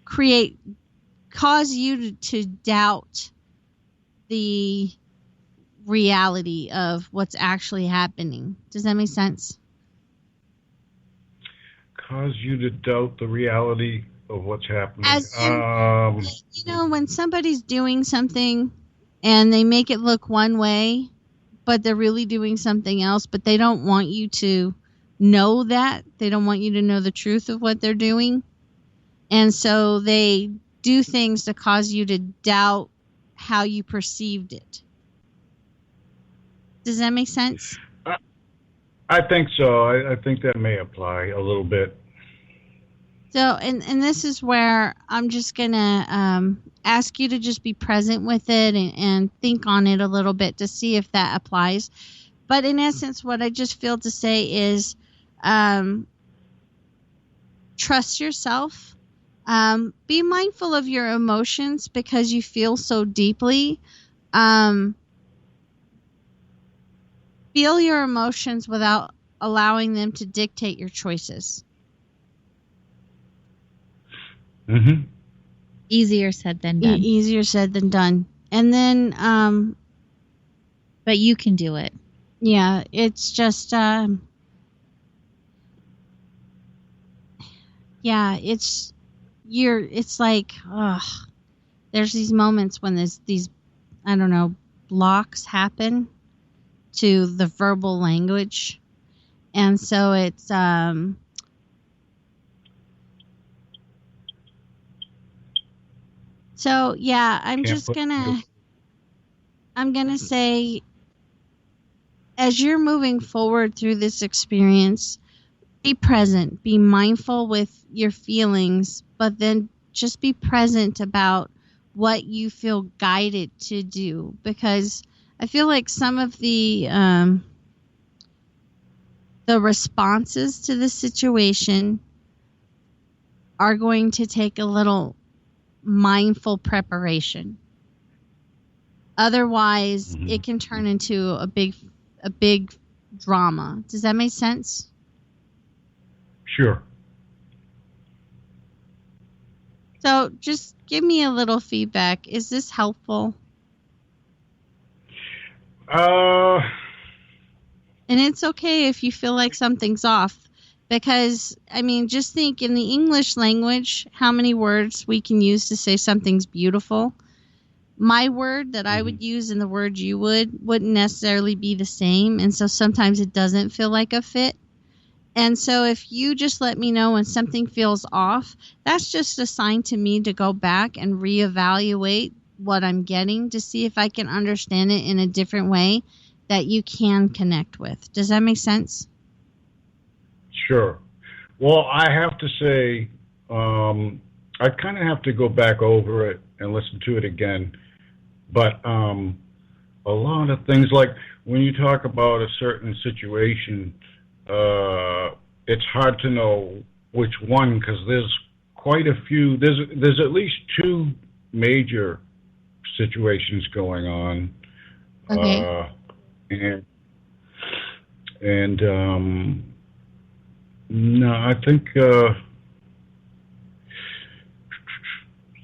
cause you to doubt the reality of what's actually happening. Does that make sense? Cause you to doubt the reality of what's happening. As in, when somebody's doing something and they make it look one way, but they're really doing something else, but they don't want you to know that. They don't want you to know the truth of what they're doing. And so they do things to cause you to doubt how you perceived it. Does that make sense? I think so. I think that may apply a little bit. So, and this is where I'm just going to ask you to just be present with it and think on it a little bit to see if that applies. But in essence, what I just feel to say is trust yourself. Be mindful of your emotions because you feel so deeply. Feel your emotions without allowing them to dictate your choices. Mm-hmm. Easier said than done. Easier said than done. And then, but you can do it. Yeah, it's just, it's like, there's these moments when there's these, I don't know, blocks happen to the verbal language. And so it's, so yeah, I'm gonna say, as you're moving forward through this experience, be present, be mindful with your feelings, but then just be present about what you feel guided to do, because I feel like some of the responses to the situation are going to take a little mindful preparation. Otherwise, it can turn into a big drama. Does that make sense? Sure. So just give me a little feedback. Is this helpful? Uh, And it's okay if you feel like something's off. Because, I mean, just think in the English language, how many words we can use to say something's beautiful. My word that I would use and the word you wouldn't necessarily be the same. And so sometimes it doesn't feel like a fit. And so if you just let me know when something feels off, that's just a sign to me to go back and reevaluate what I'm getting to see if I can understand it in a different way that you can connect with. Does that make sense? Sure. Well, I have to say, I kind of have to go back over it and listen to it again. But a lot of things, like when you talk about a certain situation, it's hard to know which one, because there's quite a few. There's at least two major situations going on. Okay. No, I think it's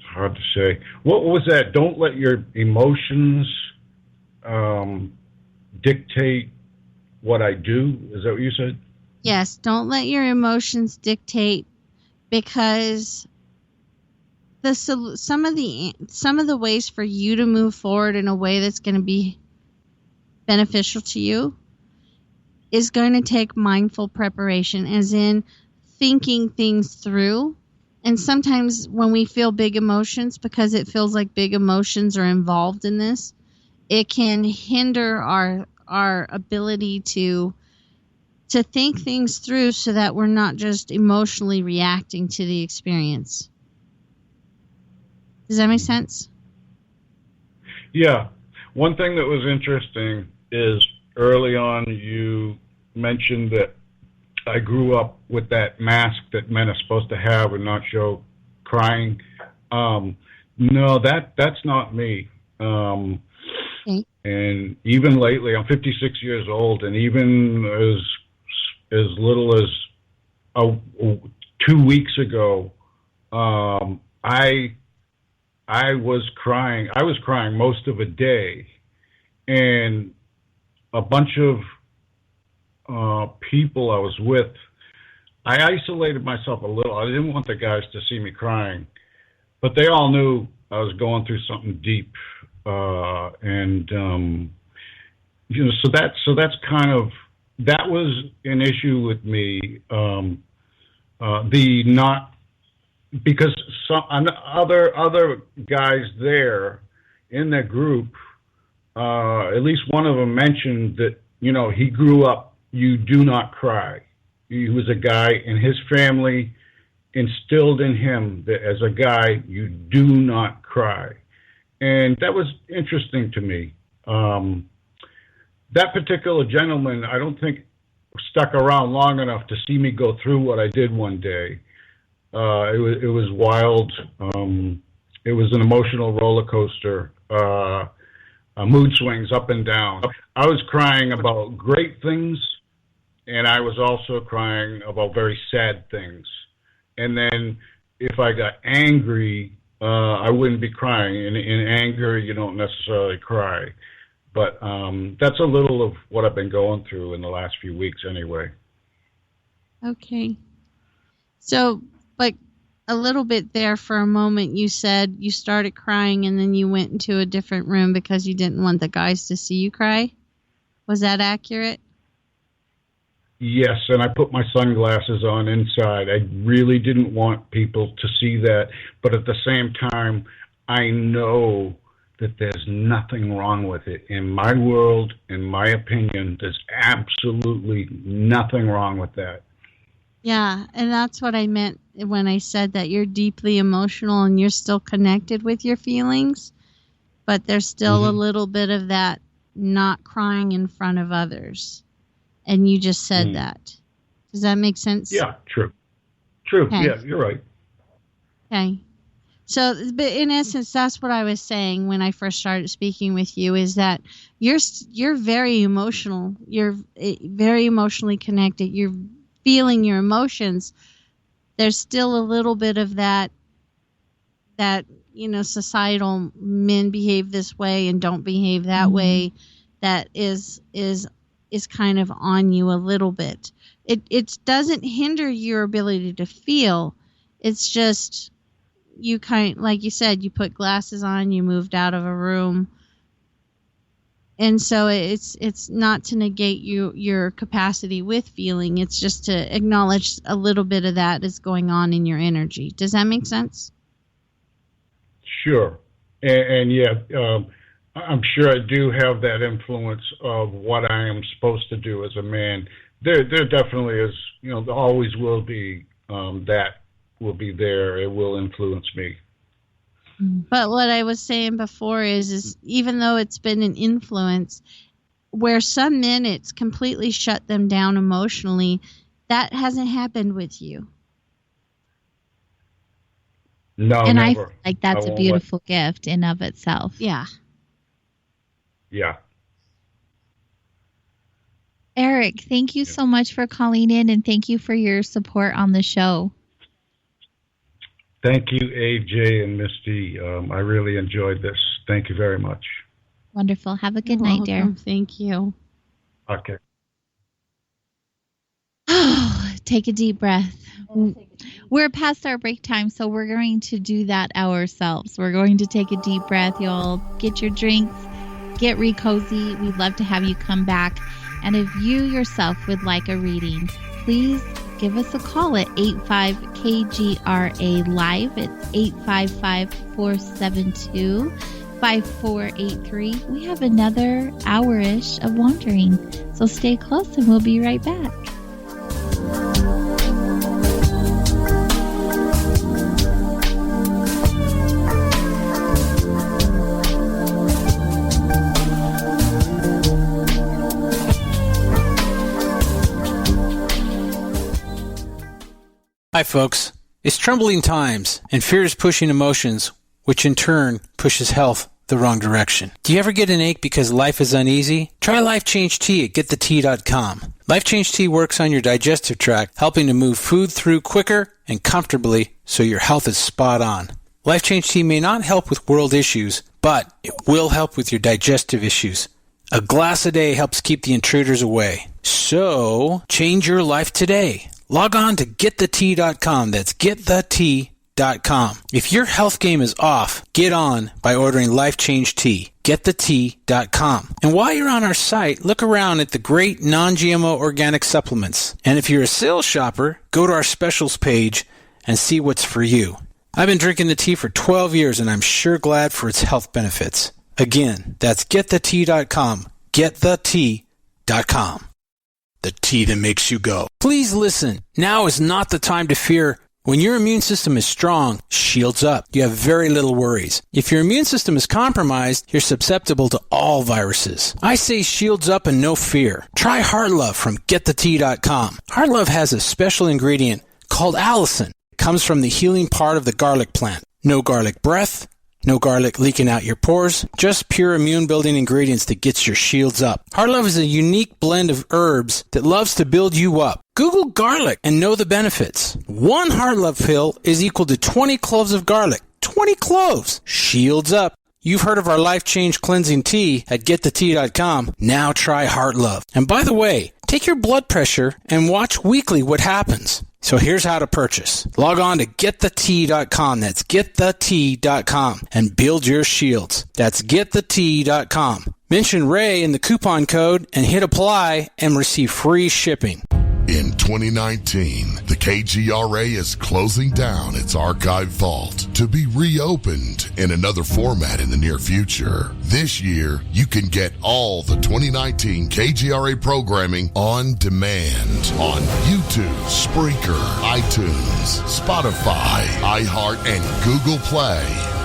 hard to say. What was that? Don't let your emotions dictate what I do. Is that what you said? Yes, don't let your emotions dictate, because some of the ways for you to move forward in a way that's going to be beneficial to you is going to take mindful preparation, as in thinking things through. And sometimes when we feel big emotions, because it feels like big emotions are involved in this, it can hinder our ability to think things through so that we're not just emotionally reacting to the experience. Does that make sense? Yeah. One thing that was interesting is early on you mentioned that I grew up with that mask that men are supposed to have and not show crying. No, that's not me. Okay. And even lately, I'm 56 years old, and even as little as 2 weeks ago, I was crying. I was crying most of a day, and a bunch of people I was with, I isolated myself a little. I didn't want the guys to see me crying, but they all knew I was going through something deep, so that's kind of, that was an issue with me. Because some other guys there in the group, at least one of them mentioned that, he grew up, you do not cry. He was a guy, and his family instilled in him that as a guy, you do not cry. And that was interesting to me. That particular gentleman, I don't think stuck around long enough to see me go through what I did one day. It was wild. It was an emotional roller coaster. Mood swings up and down. I was crying about great things, and I was also crying about very sad things. And then if I got angry, I wouldn't be crying. In anger, you don't necessarily cry. But that's a little of what I've been going through in the last few weeks anyway. Okay. So, but a little bit there for a moment, you said you started crying and then you went into a different room because you didn't want the guys to see you cry. Was that accurate? Yes, and I put my sunglasses on inside. I really didn't want people to see that. But at the same time, I know that there's nothing wrong with it. In my world, in my opinion, there's absolutely nothing wrong with that. Yeah, and that's what I meant when I said that you're deeply emotional and you're still connected with your feelings, but there's still a little bit of that not crying in front of others. And you just said that. Does that make sense? Yeah, true. Okay. Yeah, you're right. Okay. So, but in essence, that's what I was saying when I first started speaking with you, is that you're very emotional. You're very emotionally connected. You're feeling your emotions. There's still a little bit of that, societal men behave this way and don't behave that way. That is kind of on you a little bit. It doesn't hinder your ability to feel. It's just, you like you said, you put glasses on, you moved out of a room. And so it's not to negate your capacity with feeling. It's just to acknowledge a little bit of that is going on in your energy. Does that make sense? Sure. And I'm sure I do have that influence of what I am supposed to do as a man. There definitely is, there always will be, that will be there. It will influence me. But what I was saying before is even though it's been an influence, where some men it's completely shut them down emotionally, that hasn't happened with you. No, and never. I feel like that's a beautiful gift in of itself. Yeah. Yeah. Eric, thank you so much for calling in, and thank you for your support on the show. Thank you, AJ and Misty. I really enjoyed this. Thank you very much. Wonderful. Have a good night, dear. Thank you. Okay. Take a deep breath. We're past our break time, so we're going to do that ourselves. We're going to take a deep breath. You'll get your drinks, get cozy. We'd love to have you come back. And if you yourself would like a reading, please give us a call at 85-KGRA-LIVE. It's 855-472-5483. We have another hour-ish of wandering, so stay close and we'll be right back. Hi, folks. It's troubling times, and fear is pushing emotions, which in turn pushes health the wrong direction. Do you ever get an ache because life is uneasy? Try Life Change Tea at getthetea.com. Life Change Tea works on your digestive tract, helping to move food through quicker and comfortably so your health is spot on. Life Change Tea may not help with world issues, but it will help with your digestive issues. A glass a day helps keep the intruders away. So, change your life today. Log on to getthetea.com. That's getthetea.com. If your health game is off, get on by ordering Life Change Tea. Getthetea.com. And while you're on our site, look around at the great non-GMO organic supplements. And if you're a sales shopper, go to our specials page and see what's for you. I've been drinking the tea for 12 years, and I'm sure glad for its health benefits. Again, that's getthetea.com. Getthetea.com. The tea that makes you go. Please listen. Now is not the time to fear. When your immune system is strong, shields up. You have very little worries. If your immune system is compromised, you're susceptible to all viruses. I say shields up and no fear. Try Heart Love from getthetea.com. Heart Love has a special ingredient called allicin. It comes from the healing part of the garlic plant. No garlic breath. No garlic leaking out your pores, just pure immune-building ingredients that gets your shields up. Heart Love is a unique blend of herbs that loves to build you up. Google garlic and know the benefits. One Heart Love pill is equal to 20 cloves of garlic. 20 cloves! Shields up. You've heard of our Life Change Cleansing Tea at getthetea.com. Now try Heart Love. And by the way, take your blood pressure and watch weekly what happens. So here's how to purchase. Log on to getthetea.com. That's getthetea.com and build your shields. That's getthetea.com. Mention Ray in the coupon code and hit apply and receive free shipping. In 2019, the KGRA is closing down its archive vault to be reopened in another format in the near future. This year, you can get all the 2019 KGRA programming on demand on YouTube, Spreaker, iTunes, Spotify, iHeart, and Google Play.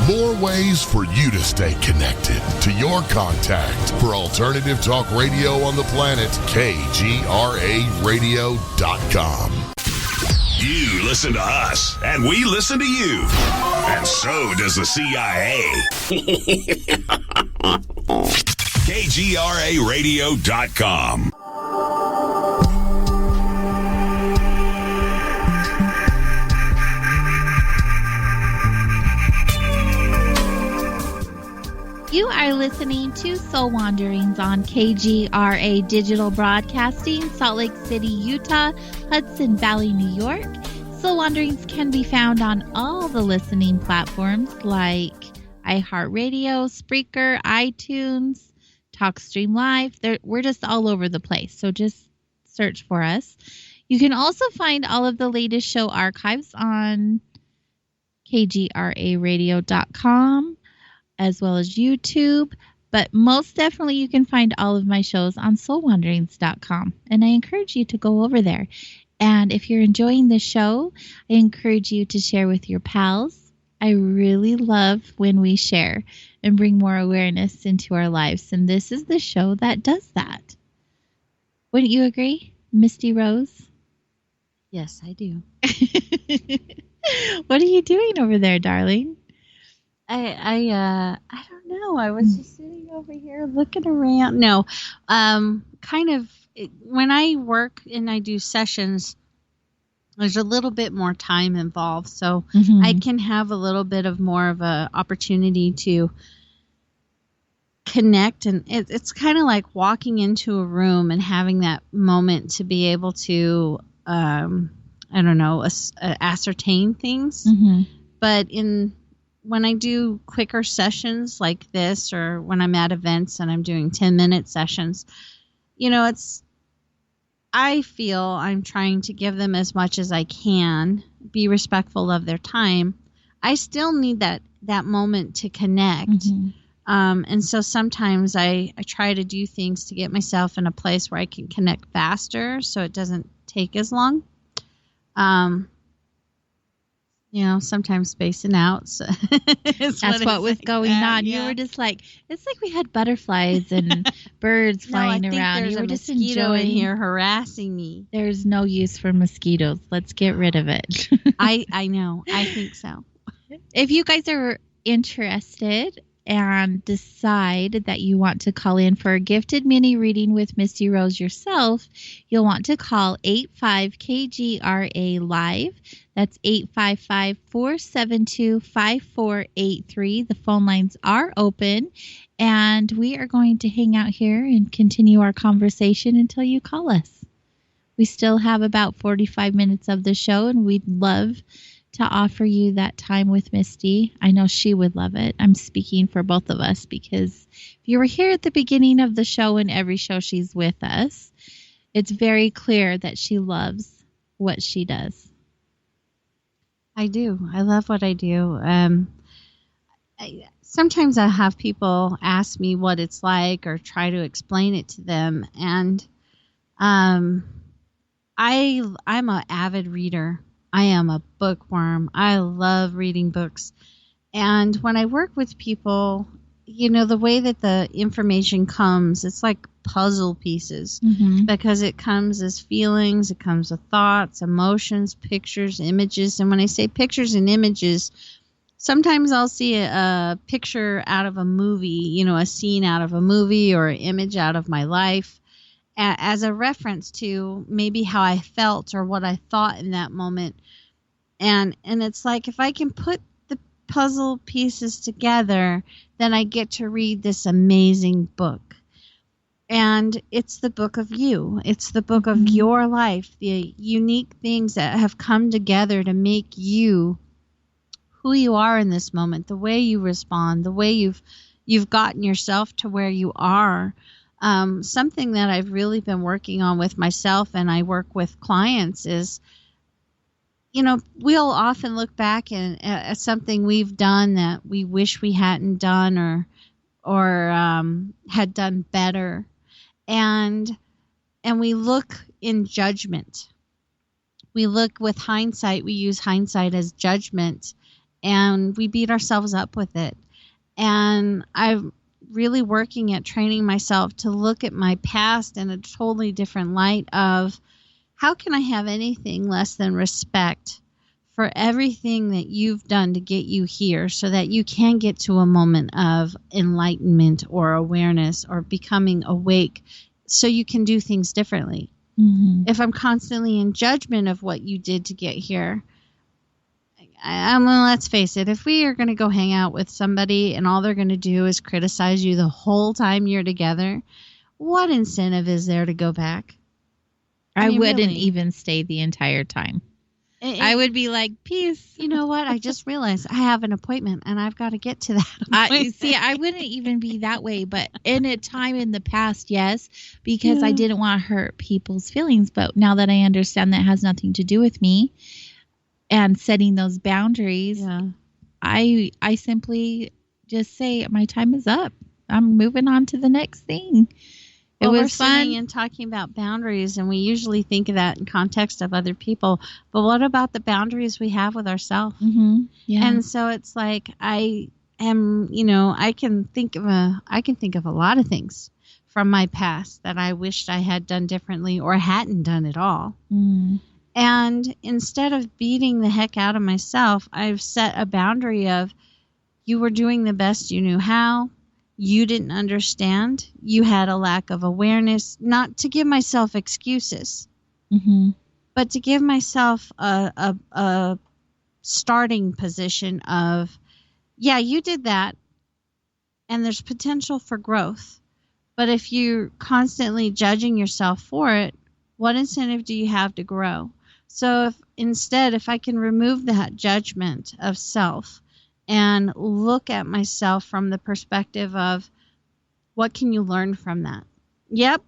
More ways for you to stay connected to your contact for alternative talk radio on the planet, KGRAradio.com. You listen to us, and we listen to you. And so does the CIA. KGRAradio.com. You are listening to Soul Wanderings on KGRA Digital Broadcasting, Salt Lake City, Utah, Hudson Valley, New York. Soul Wanderings can be found on all the listening platforms like iHeartRadio, Spreaker, iTunes, TalkStream Live. We're just all over the place, so just search for us. You can also find all of the latest show archives on KGRAradio.com. as well as YouTube, but most definitely you can find all of my shows on soulwanderings.com, and I encourage you to go over there. And if you're enjoying the show, I encourage you to share with your pals. I really love when we share and bring more awareness into our lives, and this is the show that does that. Wouldn't you agree, Misty Rose? Yes, I do. What are you doing over there, darling? I don't know. I was just sitting over here looking around. No, when I work and I do sessions, there's a little bit more time involved, so I can have a little bit of more of a opportunity to connect, and it's kind of like walking into a room and having that moment to be able to, ascertain things. But when I do quicker sessions like this, or when I'm at events and I'm doing 10-minute sessions, I feel I'm trying to give them as much as I can, be respectful of their time. I still need that moment to connect. And so sometimes I try to do things to get myself in a place where I can connect faster so it doesn't take as long. Sometimes spacing out. So that's what was going on. Yeah. You were just like, it's like we had butterflies and birds flying around. You were just enjoying. In here harassing me. There's no use for mosquitoes. Let's get rid of it. I know. I think so. If you guys are interested and decide that you want to call in for a gifted mini reading with Misty Rose yourself, you'll want to call 85-KGRA Live. That's 855-472-5483. The phone lines are open, and we are going to hang out here and continue our conversation until you call us. We still have about 45 minutes of the show, and we'd love to offer you that time with Misty. I know she would love it. I'm speaking for both of us, because if you were here at the beginning of the show and every show she's with us, it's very clear that she loves what she does. I do. I love what I do. Sometimes I have people ask me what it's like or try to explain it to them. And I'm an avid reader. I am a bookworm. I love reading books. And when I work with people, the way that the information comes, it's like puzzle pieces, because it comes as feelings, it comes with thoughts, emotions, pictures, images. And when I say pictures and images, sometimes I'll see a picture out of a movie, a scene out of a movie, or an image out of my life, as a reference to maybe how I felt or what I thought in that moment. And it's like, if I can put the puzzle pieces together, then I get to read this amazing book. And it's the book of you. It's the book of your life, the unique things that have come together to make you who you are in this moment, the way you respond, the way you've gotten yourself to where you are. Something that I've really been working on with myself, and I work with clients, is, we'll often look back at something we've done that we wish we hadn't done or had done better. And we look in judgment. We look with hindsight. We use hindsight as judgment, and we beat ourselves up with it. And I'm really working at training myself to look at my past in a totally different light of how can I have anything less than respect for everything that you've done to get you here so that you can get to a moment of enlightenment or awareness or becoming awake so you can do things differently? Mm-hmm. If I'm constantly in judgment of what you did to get here, let's face it, if we are going to go hang out with somebody and all they're going to do is criticize you the whole time you're together, what incentive is there to go back? I wouldn't really. even stay the entire time. I would be like, peace. You know what? I just realized I have an appointment and I've got to get to that appointment. I wouldn't even be that way. But in a time in the past, yes, because I didn't want to hurt people's feelings. But now that I understand that has nothing to do with me and setting those boundaries, I simply just say my time is up. I'm moving on to the next thing. Well, it was we're fun. sitting and talking about boundaries, and we usually think of that in context of other people. But what about the boundaries we have with ourselves? Mm-hmm. Yeah. And so it's like I can think of a lot of things from my past that I wished I had done differently or hadn't done at all. Mm. And instead of beating the heck out of myself, I've set a boundary of, you were doing the best you knew how. You didn't understand. You had a lack of awareness. Not to give myself excuses, but to give myself a starting position of, yeah, you did that, and there's potential for growth. But if you're constantly judging yourself for it, what incentive do you have to grow? So if I can remove that judgment of self and look at myself from the perspective of, what can you learn from that? Yep,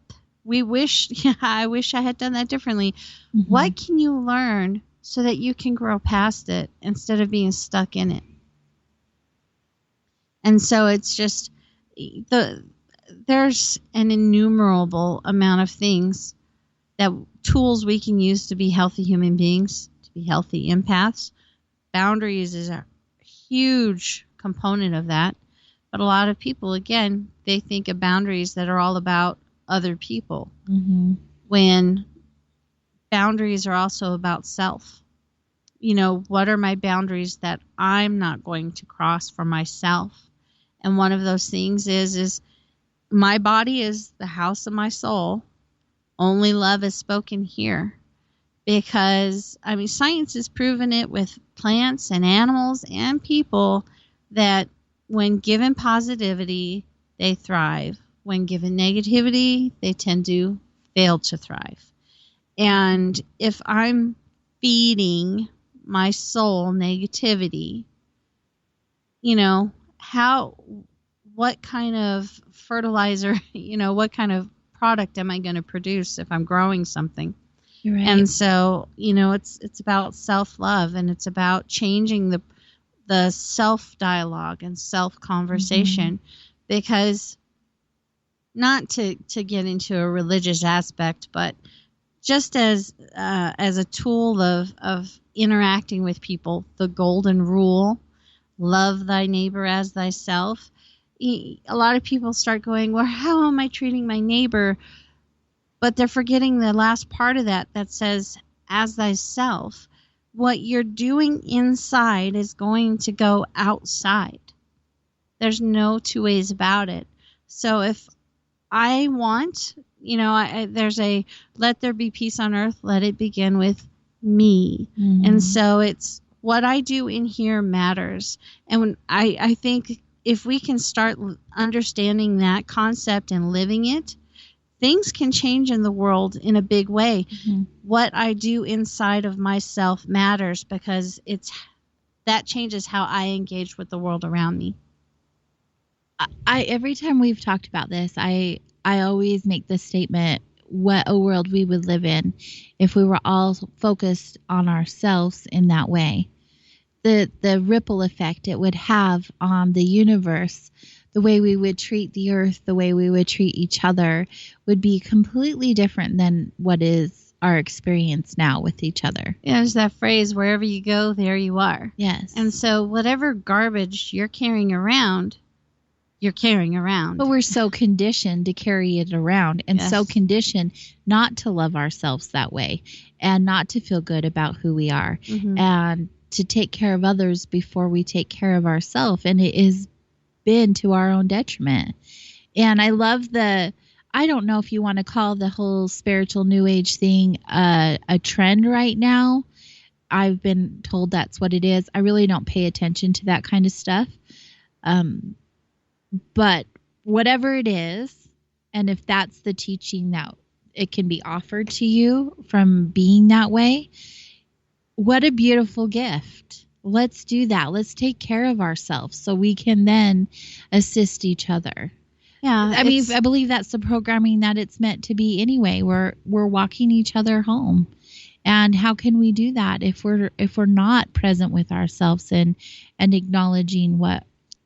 I wish I had done that differently. Mm-hmm. What can you learn so that you can grow past it instead of being stuck in it? And so it's just, there's an innumerable amount of things, tools we can use to be healthy human beings, to be healthy empaths. Boundaries is a huge component of that. But a lot of people, again, they think of boundaries that are all about other people, when boundaries are also about self. What are my boundaries that I'm not going to cross for myself? And one of those things is my body is the house of my soul. Only love is spoken here. Because, science has proven it with plants and animals and people that when given positivity, they thrive. When given negativity, they tend to fail to thrive. And if I'm feeding my soul negativity, what kind of fertilizer, what kind of product am I going to produce if I'm growing something? You're right. And so, it's about self-love, and it's about changing the self-dialogue and self-conversation, because not to get into a religious aspect, but just as a tool of interacting with people, the golden rule, love thy neighbor as thyself. A lot of people start going, well, how am I treating my neighbor? But they're forgetting the last part of that says, as thyself. What you're doing inside is going to go outside. There's no two ways about it. So if I want, there's a let there be peace on earth, let it begin with me. And so it's what I do in here matters. And when I think if we can start understanding that concept and living it, things can change in the world in a big way. What I do inside of myself matters, because that changes how I engage with the world around me. Every time we've talked about this, I always make the statement, what a world we would live in if we were all focused on ourselves in that way. The ripple effect it would have on the universe, the way we would treat the earth, the way we would treat each other would be completely different than what is our experience now with each other. Yeah, there's that phrase, wherever you go, there you are. Yes. And so whatever garbage you're carrying around, you're carrying around. But we're so conditioned to carry it around, and so conditioned not to love ourselves that way, and not to feel good about who we are, and to take care of others before we take care of ourselves. And it has been to our own detriment. And I love I don't know if you want to call the whole spiritual new age thing a trend right now. I've been told that's what it is. I really don't pay attention to that kind of stuff. But whatever it is, and if that's the teaching that it can be offered to you from being that way, what a beautiful gift. Let's do that. Let's take care of ourselves so we can then assist each other. Yeah, I mean, I believe that's the programming that it's meant to be anyway. We're walking each other home. And how can we do that if we're not present with ourselves and acknowledging what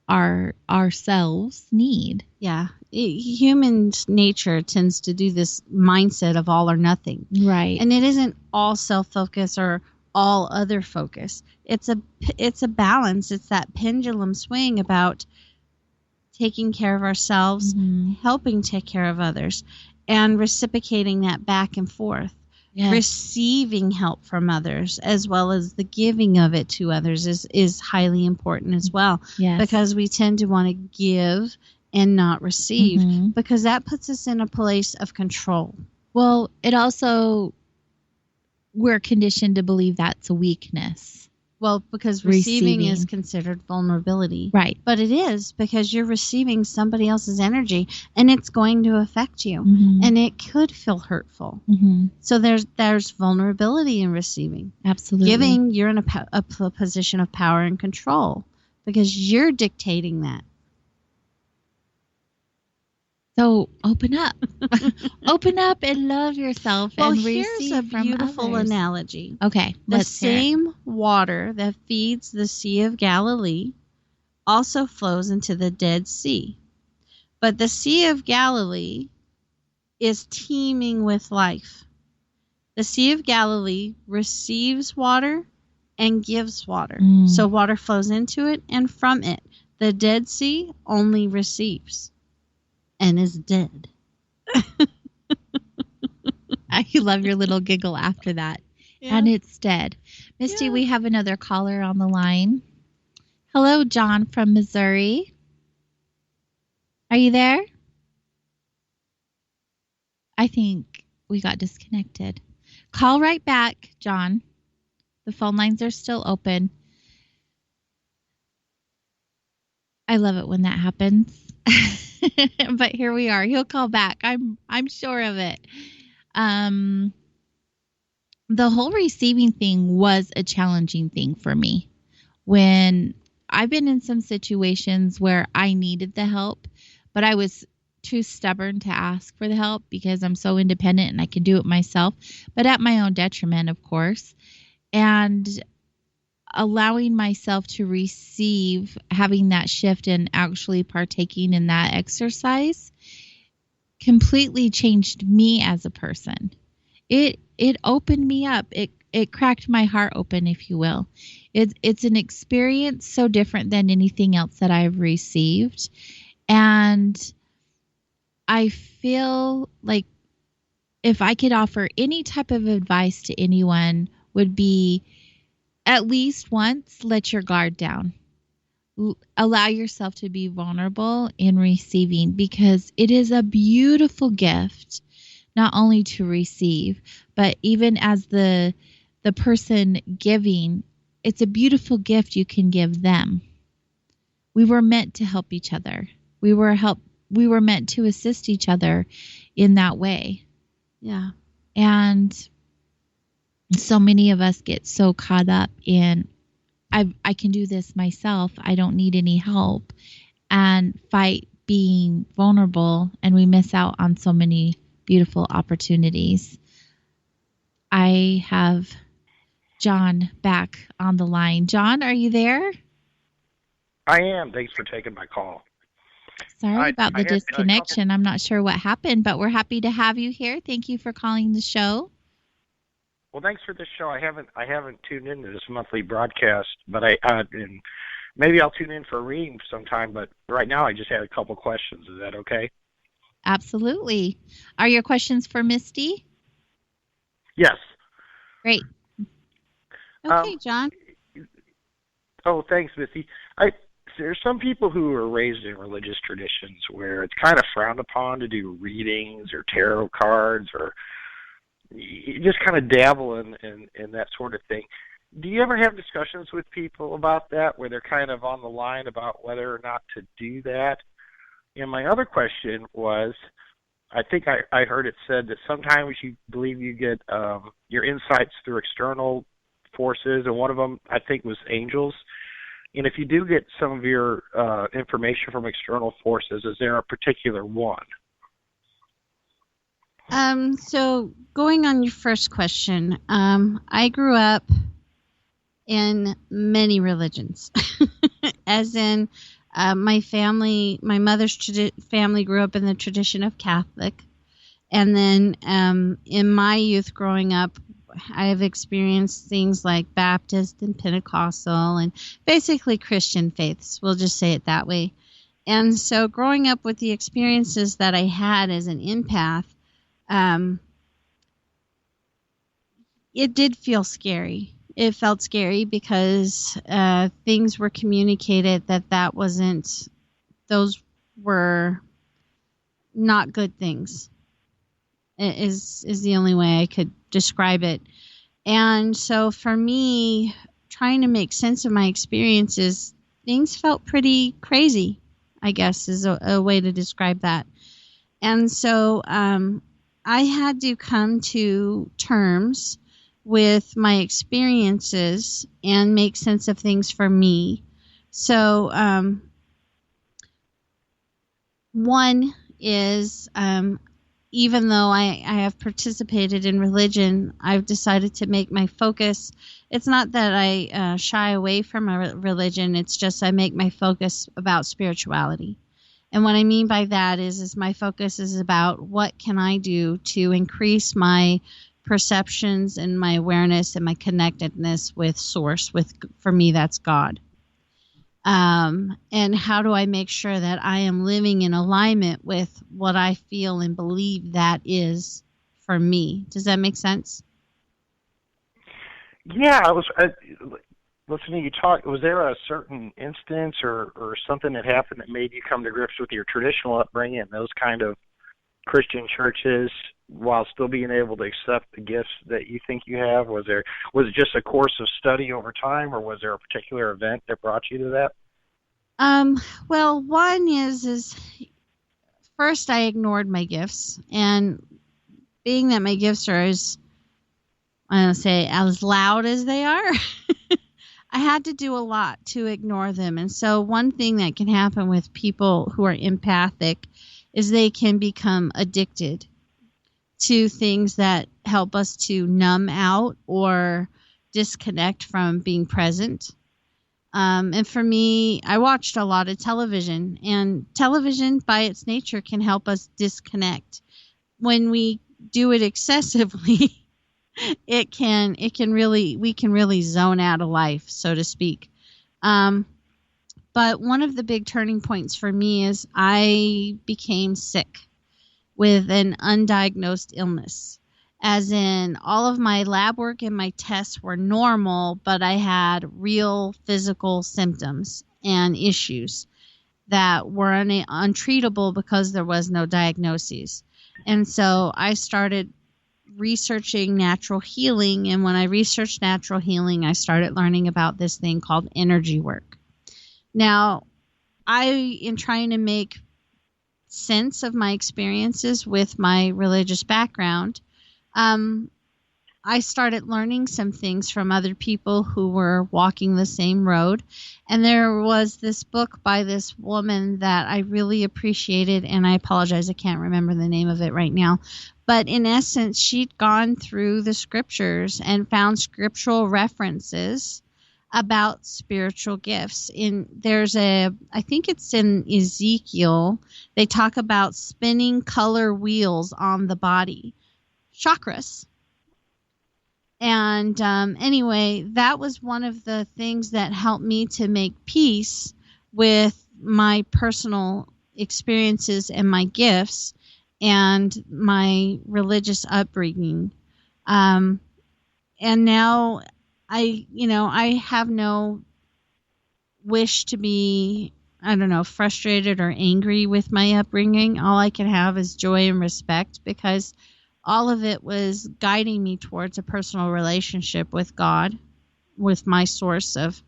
ourselves need? Yeah. Human nature tends to do this mindset of all or nothing. Right. And it isn't all self-focus or all other focus. It's a balance. It's that pendulum swing about taking care of ourselves, helping take care of others, and reciprocating that back and forth. Yes. Receiving help from others as well as the giving of it to others is highly important as well. Yes. Because we tend to want to give and not receive, because that puts us in a place of control. Well, it also, we're conditioned to believe that's a weakness. Well, because receiving is considered vulnerability. Right. But it is, because you're receiving somebody else's energy and it's going to affect you, and it could feel hurtful. So there's vulnerability in receiving. Absolutely. Giving, you're in a position of power and control because you're dictating that. So open up. Open up and love yourself and receive here's a beautiful from others. Analogy. Okay. The same water that feeds the Sea of Galilee also flows into the Dead Sea. But the Sea of Galilee is teeming with life. The Sea of Galilee receives water and gives water. So water flows into it and from it. The Dead Sea only receives and is dead. I love your little giggle after that. Yeah. And it's dead. Misty, we have another caller on the line. Hello, John from Missouri. Are you there? I think we got disconnected. Call right back, John. The phone lines are still open. I love it when that happens. But here we are. He'll call back. I'm sure of it. The whole receiving thing was a challenging thing for me. When I've been in some situations where I needed the help, but I was too stubborn to ask for the help because I'm so independent and I can do it myself, but at my own detriment, of course. And allowing myself to receive, having that shift and actually partaking in that exercise completely changed me as a person. It opened me up. It cracked my heart open, if you will. It's an experience so different than anything else that I've received. And I feel like if I could offer any type of advice to anyone, would be at least once, let your guard down. Allow yourself to be vulnerable in receiving, because it is a beautiful gift, not only to receive, but even as the person giving, it's a beautiful gift you can give them. We were meant to help each other. We were meant to assist each other in that way. Yeah. And so many of us get so caught up in, I can do this myself, I don't need any help, and fight being vulnerable, and we miss out on so many beautiful opportunities. I have John back on the line. John, are you there? I am. Thanks for taking my call. Sorry about the disconnection. I'm not sure what happened, but we're happy to have you here. Thank you for calling the show. Well, thanks for this show. I haven't tuned into this monthly broadcast, but maybe I'll tune in for a reading sometime, but right now I just had a couple questions. Is that okay? Absolutely. Are your questions for Misty? Yes. Great. Okay, John. Oh, thanks, Misty. There's some people who are raised in religious traditions where it's kind of frowned upon to do readings or tarot cards, or you just kind of dabble in that sort of thing. Do you ever have discussions with people about that, where they're kind of on the line about whether or not to do that? And my other question was, I think I heard it said that sometimes you believe you get your insights through external forces, and one of them, I think, was angels. And if you do get some of your information from external forces, is there a particular one? So going on your first question, I grew up in many religions, as in my mother's family grew up in the tradition of Catholic. And then in my youth growing up, I have experienced things like Baptist and Pentecostal and basically Christian faiths. We'll just say it that way. And so growing up with the experiences that I had as an empath, it did feel scary. It felt scary because things were communicated those were not good things. Is the only way I could describe it. And so for me, trying to make sense of my experiences, things felt pretty crazy, I guess is a way to describe that. And so I had to come to terms with my experiences and make sense of things for me. So one is even though I have participated in religion, I've decided to make my focus. It's not that I shy away from a religion. It's just I make my focus about spirituality. And what I mean by that is my focus is about what can I do to increase my perceptions and my awareness and my connectedness with Source. For me, that's God. And how do I make sure that I am living in alignment with what I feel and believe that is for me? Does that make sense? Yeah, I was listening to you talk. Was there a certain instance or something that happened that made you come to grips with your traditional upbringing and those kind of Christian churches while still being able to accept the gifts that you think you have? Was it just a course of study over time, or was there a particular event that brought you to that? Well, one is first I ignored my gifts, and being that my gifts are as loud as they are, I had to do a lot to ignore them. And so one thing that can happen with people who are empathic is they can become addicted to things that help us to numb out or disconnect from being present. And for me, I watched a lot of television, and television by its nature can help us disconnect. When we do it excessively, we can really zone out of life, so to speak. But one of the big turning points for me is I became sick with an undiagnosed illness, as in all of my lab work and my tests were normal, but I had real physical symptoms and issues that were untreatable because there was no diagnoses. And so I started researching natural healing, and when I researched natural healing, I started learning about this thing called energy work. Now, in trying to make sense of my experiences with my religious background, I started learning some things from other people who were walking the same road. And there was this book by this woman that I really appreciated, and I apologize, I can't remember the name of it right now. But in essence, she'd gone through the scriptures and found scriptural references about spiritual gifts. I think it's in Ezekiel, they talk about spinning color wheels on the body, chakras. And anyway, that was one of the things that helped me to make peace with my personal experiences and my gifts and my religious upbringing. And now I have no wish to be, I don't know, frustrated or angry with my upbringing. All I can have is joy and respect, because all of it was guiding me towards a personal relationship with God, with my source of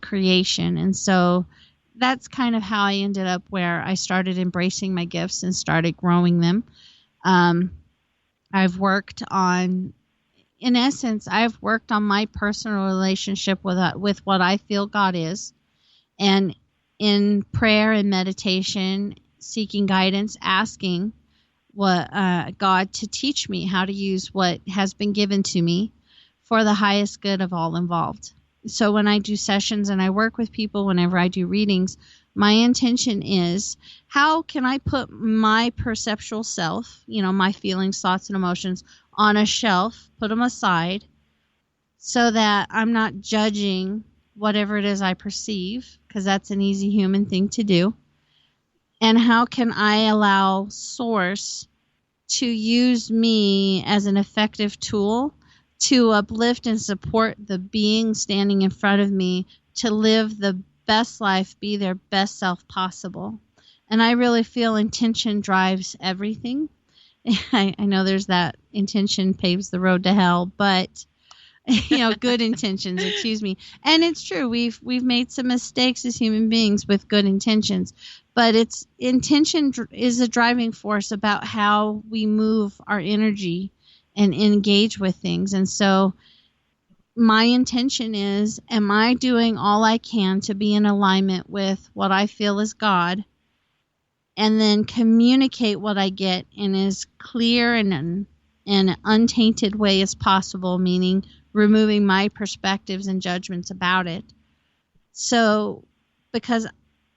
creation. And so that's kind of how I ended up where I started embracing my gifts and started growing them. I've worked on my personal relationship with what I feel God is, and in prayer and meditation, seeking guidance, asking God to teach me how to use what has been given to me for the highest good of all involved. So when I do sessions and I work with people, whenever I do readings, my intention is, how can I put my perceptual self, my feelings, thoughts, and emotions on a shelf, put them aside, so that I'm not judging whatever it is I perceive, because that's an easy human thing to do. And how can I allow Source to use me as an effective tool to uplift and support the being standing in front of me to live the best life, be their best self possible. And I really feel intention drives everything. I know there's that intention paves the road to hell, but good intentions, excuse me. And it's true. We've made some mistakes as human beings with good intentions, but intention is a driving force about how we move our energy and engage with things. And so my intention is, am I doing all I can to be in alignment with what I feel is God, and then communicate what I get in as clear and an untainted way as possible, meaning removing my perspectives and judgments about it. So, because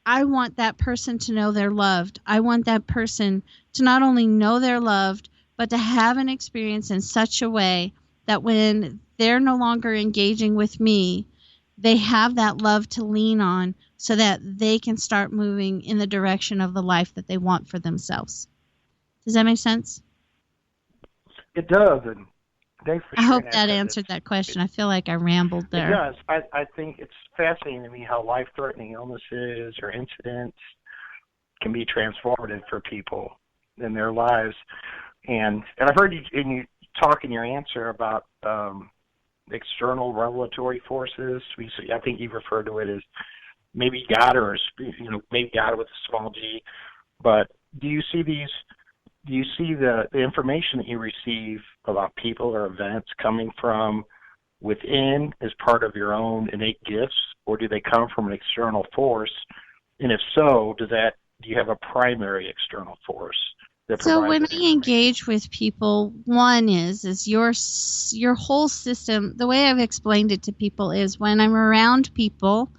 I want that person to know they're loved. I want that person to not only know they're loved, but to have an experience in such a way that when they're no longer engaging with me, they have that love to lean on, so that they can start moving in the direction of the life that they want for themselves. Does that make sense? It does, and thanks for I sharing hope that answered that question. I feel like I rambled there. It does. I think it's fascinating to me how life-threatening illnesses or incidents can be transformative for people in their lives. And I heard you talk in your answer about external revelatory forces. I think you referred to it as maybe God, or maybe God with a small g. But do you see the information that you receive about people or events coming from within as part of your own innate gifts, or do they come from an external force? And if so, do you have a primary external force? So when I engage with people, one is your whole system. The way I've explained it to people is, when I'm around people,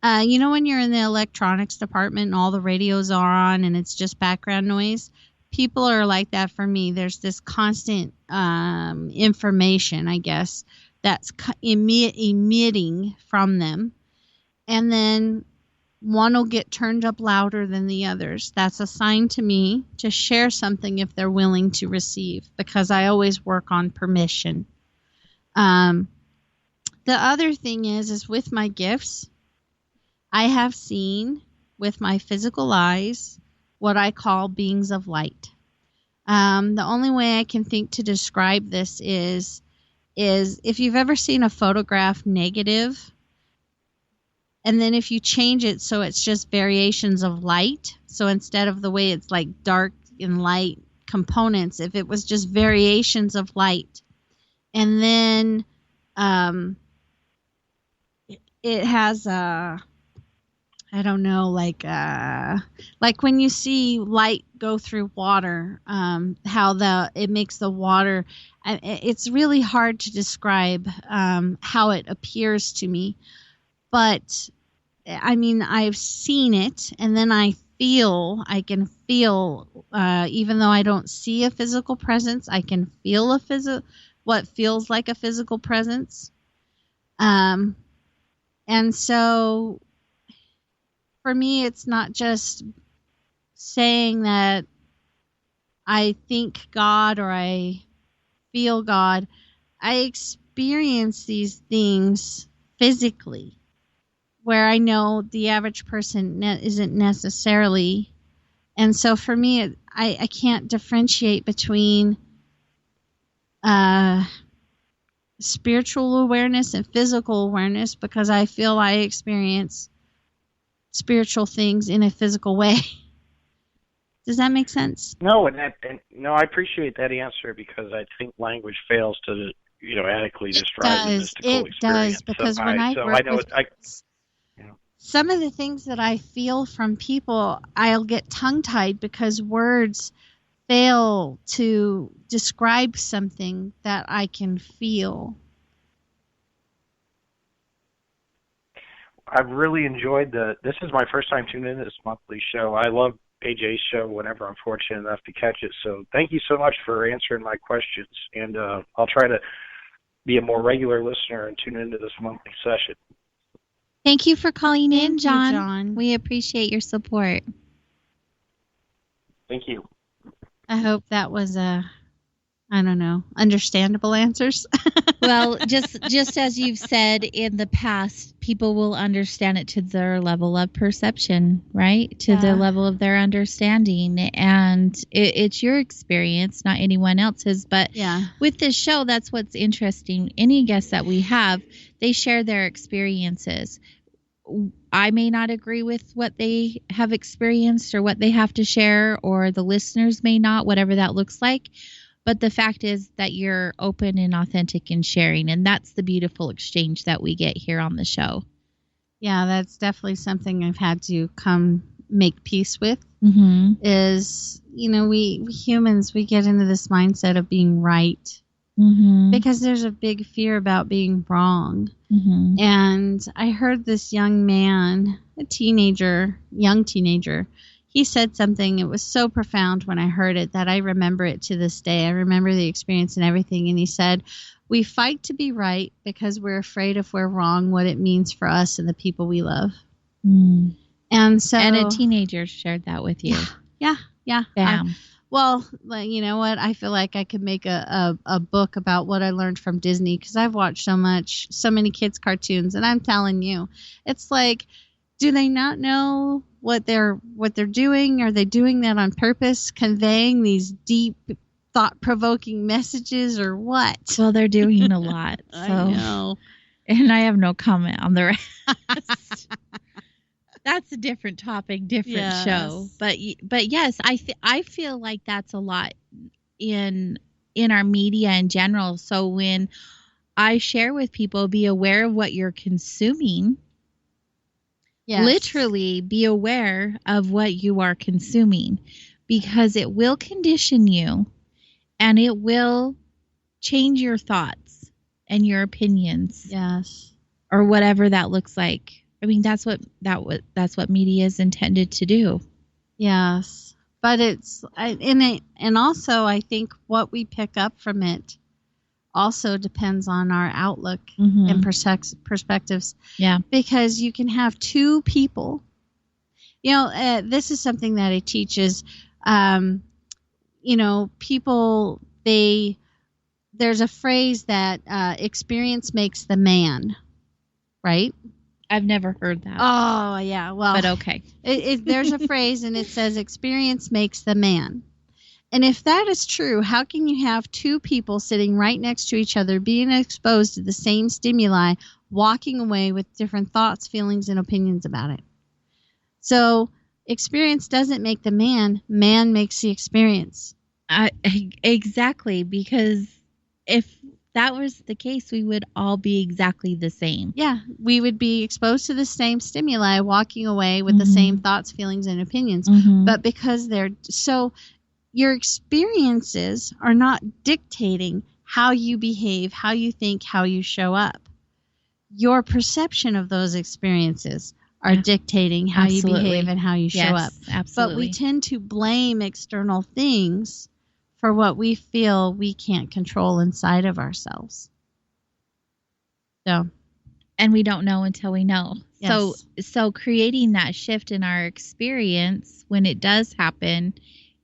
when you're in the electronics department and all the radios are on and it's just background noise, people are like that for me. There's this constant information, I guess, that's emitting from them. And then one will get turned up louder than the others. That's a sign to me to share something if they're willing to receive, because I always work on permission. The other thing is with my gifts, I have seen with my physical eyes what I call beings of light. The only way I can think to describe this is if you've ever seen a photograph negative, and then if you change it so it's just variations of light, so instead of the way it's like dark and light components, if it was just variations of light, and then it has I don't know, like when you see light go through water, how it makes the water. It's really hard to describe how it appears to me, but I mean, I've seen it, and then I can feel, even though I don't see a physical presence, I can feel what feels like a physical presence. And so for me, it's not just saying that I think God or I feel God. I experience these things physically, where I know the average person isn't necessarily. And so for me, I can't differentiate between spiritual awareness and physical awareness, because I feel I experience spiritual things in a physical way. Does that make sense? No, I appreciate that answer, because I think language fails to, adequately describe the mystical experience. It does, because when I work with some of the things that I feel from people, I'll get tongue-tied because words fail to describe something that I can feel. I've really enjoyed this is my first time tuning into this monthly show. I love AJ's show whenever I'm fortunate enough to catch it. So thank you so much for answering my questions. And I'll try to be a more regular listener and tune into this monthly session. Thank you for calling in, John. John. We appreciate your support. Thank you. I hope that was understandable answers. Well, just as you've said in the past, people will understand it to their level of perception, right? To the level of their understanding. And it's your experience, not anyone else's. But with this show, that's what's interesting. Any guests that we have, they share their experiences. I may not agree with what they have experienced or what they have to share, or the listeners may not, whatever that looks like. But the fact is that you're open and authentic in sharing, and that's the beautiful exchange that we get here on the show. Yeah, that's definitely something I've had to come make peace with. Is, we humans, we get into this mindset of being right. Because there's a big fear about being wrong. And I heard this young man, young teenager, he said something, it was so profound when I heard it that I remember it to this day. I remember the experience and everything. And he said, we fight to be right because we're afraid if we're wrong, what it means for us and the people we love. And a teenager shared that with you. Yeah. Bam. Well, you know what? I feel like I could make a book about what I learned from Disney, because I've watched so many kids' cartoons, and I'm telling you, it's like, do they not know what they're doing? Are they doing that on purpose, conveying these deep, thought-provoking messages, or what? Well, they're doing a lot. So. I know. And I have no comment on the rest. That's a different topic, different show. But yes, I feel like that's a lot in our media in general. So when I share with people, be aware of what you're consuming. Yes. Literally be aware of what you are consuming, because it will condition you and it will change your thoughts and your opinions. Yes. Or whatever that looks like. I mean, that's what media is intended to do. Yes, but and also I think what we pick up from it also depends on our outlook and perspectives. Yeah, because you can have two people. This is something that I teach is, people there's a phrase that experience makes the man, right? I've never heard that. Oh, yeah. Well, but okay. There's a phrase, and it says experience makes the man. And if that is true, how can you have two people sitting right next to each other, being exposed to the same stimuli, walking away with different thoughts, feelings, and opinions about it? So experience doesn't make the man. Man makes the experience. Exactly, because if that was the case, we would all be exactly the same. Yeah, we would be exposed to the same stimuli, walking away with the same thoughts, feelings, and opinions. But because your experiences are not dictating how you behave, how you think, how you show up. Your perception of those experiences are dictating how you behave and how you show up. Absolutely. But we tend to blame external things for what we feel we can't control inside of ourselves. So, and we don't know until we know. yes. So creating that shift in our experience when it does happen,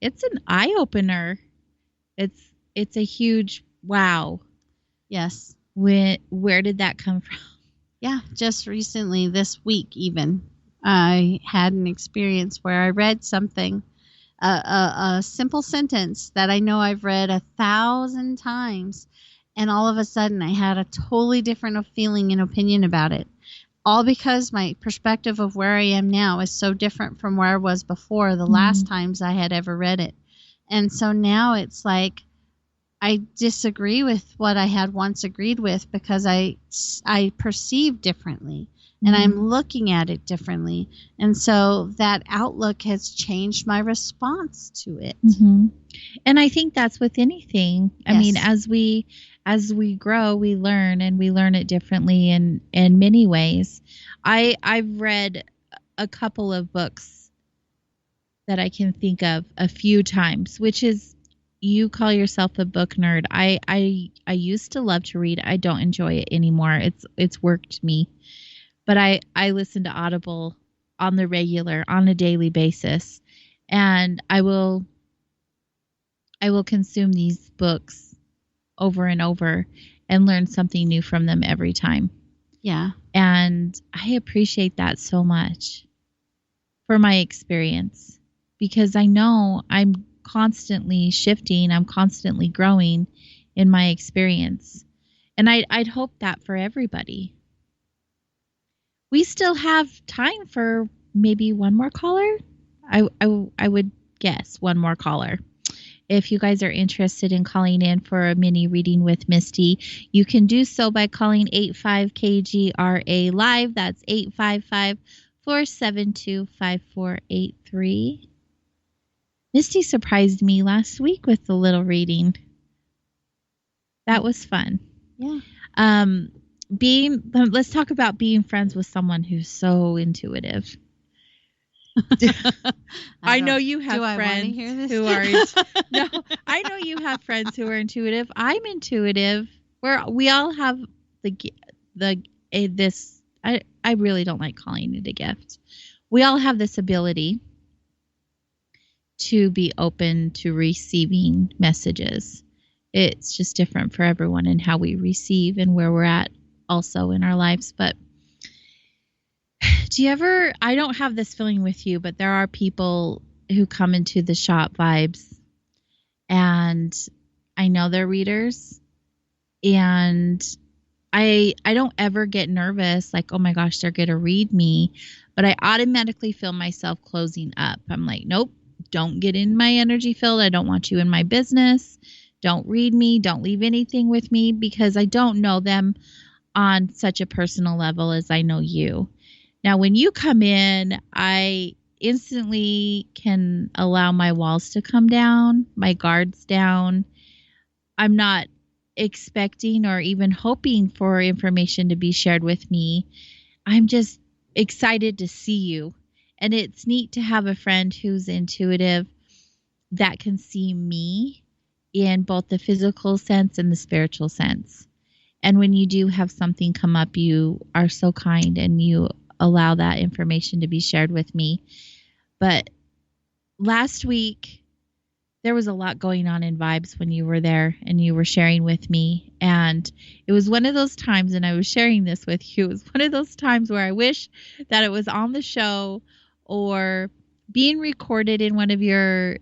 it's an eye opener. It's a huge wow. Yes. Where did that come from? Yeah, just recently, this week even, I had an experience where I read something, a simple sentence that I know I've read 1,000 times, and all of a sudden I had a totally different feeling and opinion about it. All because my perspective of where I am now is so different from where I was before the last times I had ever read it. And so now it's like I disagree with what I had once agreed with because I perceive differently and I'm looking at it differently. And so that outlook has changed my response to it. Mm-hmm. And I think that's with anything. I mean, as we grow, we learn, and we learn it differently in many ways. I've read a couple of books that I can think of a few times, which is, you call yourself a book nerd. I used to love to read. I don't enjoy it anymore. It's worked me. But I listen to Audible on the regular, on a daily basis. And I will consume these books over and over and learn something new from them every time. Yeah. And I appreciate that so much for my experience, because I know I'm constantly shifting, I'm constantly growing in my experience. And I'd hope that for everybody. We still have time for maybe one more caller. I would guess one more caller. If you guys are interested in calling in for a mini reading with Misty, you can do so by calling 85KGRA live. That's 855-472-5483. Misty surprised me last week with the little reading. That was fun. Yeah. Let's talk about being friends with someone who's so intuitive. I know you have friends who are no. I know you have friends who are intuitive. I'm intuitive. We all have this. I really don't like calling it a gift. We all have this ability to be open to receiving messages. It's just different for everyone in how we receive and where we're at also in our lives. But do you ever, I don't have this feeling with you, but there are people who come into the shop vibes, and I know they're readers, and I don't ever get nervous like, oh my gosh, they're going to read me, but I automatically feel myself closing up. I'm like, nope, don't get in my energy field. I don't want you in my business. Don't read me. Don't leave anything with me, because I don't know them on such a personal level as I know you. Now, when you come in, I instantly can allow my walls to come down, my guards down. I'm not expecting or even hoping for information to be shared with me. I'm just excited to see you. And it's neat to have a friend who's intuitive that can see me in both the physical sense and the spiritual sense. And when you do have something come up, you are so kind and you allow that information to be shared with me. But last week, there was a lot going on in vibes when you were there and you were sharing with me. And it was one of those times, and I was sharing this with you, it was one of those times where I wish that it was on the show or being recorded in one of your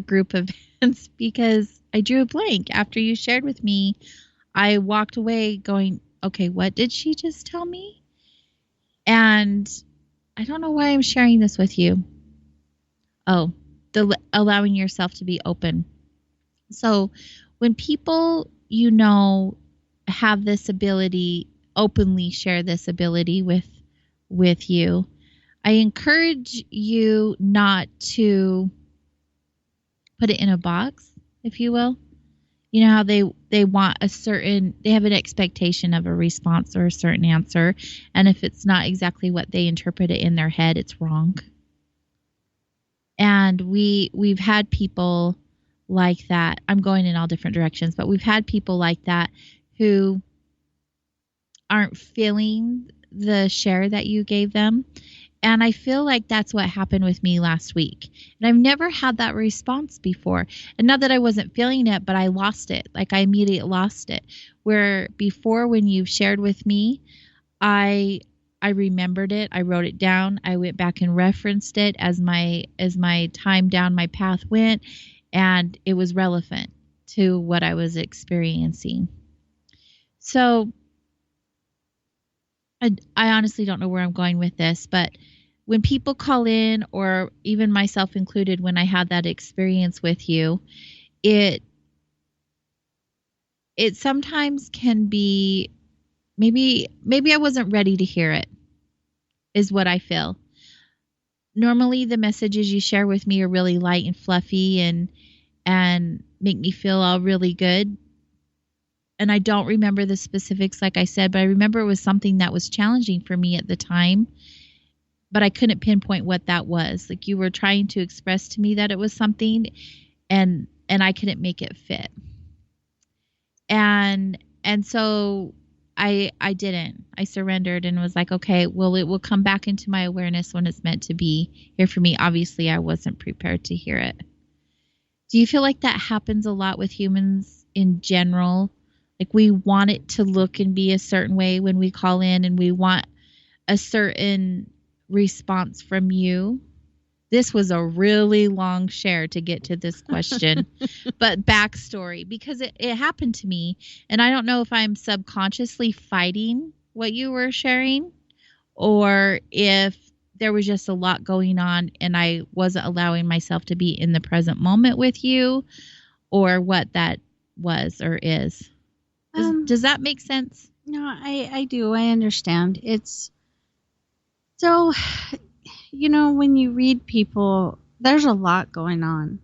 group events, because I drew a blank. After you shared with me, I walked away going, okay, what did she just tell me? And I don't know why I'm sharing this with you. Oh, allowing yourself to be open. So when people, have this ability, openly share this ability with you, I encourage you not to put it in a box, if you will. You know how they want they have an expectation of a response or a certain answer. And if it's not exactly what they interpret it in their head, it's wrong. And we've had people like that. I'm going in all different directions, but we've had people like that who aren't feeling the share that you gave them. And I feel like that's what happened with me last week. And I've never had that response before. And not that I wasn't feeling it, but I lost it. Like I immediately lost it. Where before when you shared with me, I remembered it. I wrote it down. I went back and referenced it as my time down my path went, and it was relevant to what I was experiencing. So I honestly don't know where I'm going with this, but when people call in, or even myself included, when I had that experience with you, it sometimes can be maybe I wasn't ready to hear it, is what I feel. Normally the messages you share with me are really light and fluffy and make me feel all really good. And I don't remember the specifics, like I said, but I remember it was something that was challenging for me at the time, but I couldn't pinpoint what that was. Like you were trying to express to me that it was something, and I couldn't make it fit. And so I didn't. I surrendered and was like, okay, well, it will come back into my awareness when it's meant to be here for me. Obviously, I wasn't prepared to hear it. Do you feel like that happens a lot with humans in general? Like we want it to look and be a certain way when we call in, and we want a certain response from you. This was a really long share to get to this question, but backstory, because it happened to me, and I don't know if I'm subconsciously fighting what you were sharing, or if there was just a lot going on and I wasn't allowing myself to be in the present moment with you, or what that was or is. Does that make sense? No, I do. I understand. It's so, when you read people, there's a lot going on.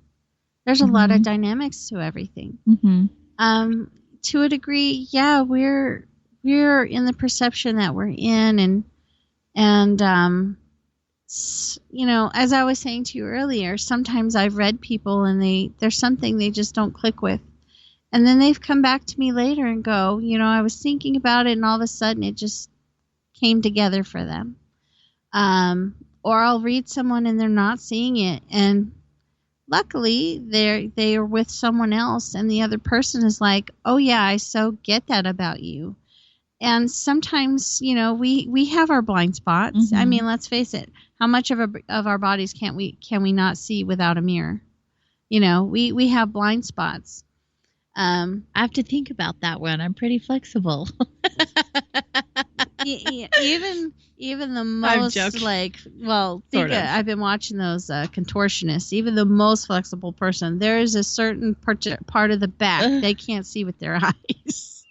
There's a lot of dynamics to everything. Mm-hmm. To a degree, yeah, we're in the perception that we're in, and as I was saying to you earlier, sometimes I've read people and there's something they just don't click with. And then they've come back to me later and go, I was thinking about it and all of a sudden it just came together for them. Or I'll read someone and they're not seeing it. And luckily they are with someone else and the other person is like, oh yeah, I so get that about you. And sometimes, we have our blind spots. Mm-hmm. I mean, let's face it. How much of our bodies can we not see without a mirror? We have blind spots. I have to think about that one. I'm pretty flexible. Even the most I've been watching those contortionists. Even the most flexible person, there is a certain part of the back they can't see with their eyes.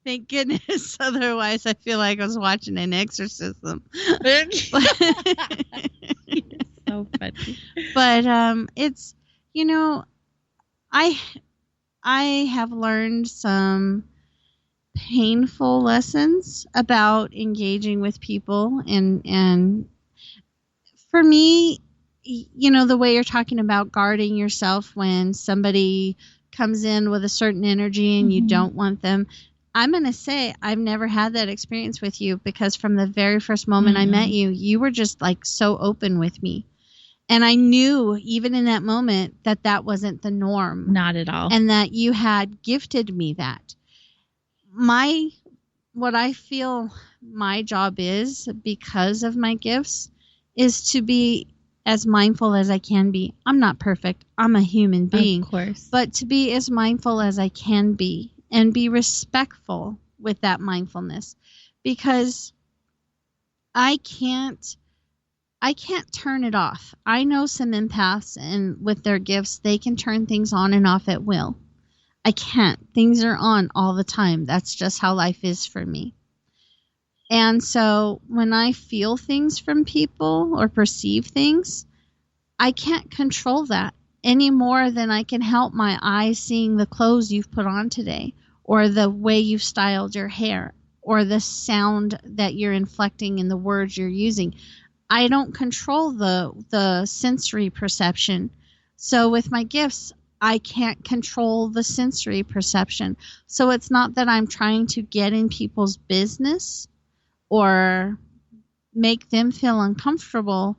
Thank goodness. Otherwise, I feel like I was watching an exorcism. So funny. But it's I have learned some painful lessons about engaging with people, and for me, the way you're talking about guarding yourself when somebody comes in with a certain energy and you don't want them. I'm going to say I've never had that experience with you, because from the very first moment I met you, you were just like so open with me. And I knew even in that moment that wasn't the norm. Not at all. And that you had gifted me that. What I feel my job is, because of my gifts, is to be as mindful as I can be. I'm not perfect. I'm a human being. Of course. But to be as mindful as I can be and be respectful with that mindfulness, because I can't turn it off. I know some empaths, and with their gifts, they can turn things on and off at will. I can't. Things are on all the time. That's just how life is for me. And so when I feel things from people or perceive things, I can't control that any more than I can help my eyes seeing the clothes you've put on today, or the way you've styled your hair, or the sound that you're inflecting in the words you're using. I don't control the sensory perception, So with my gifts, I can't control the sensory perception. So it's not that I'm trying to get in people's business or make them feel uncomfortable.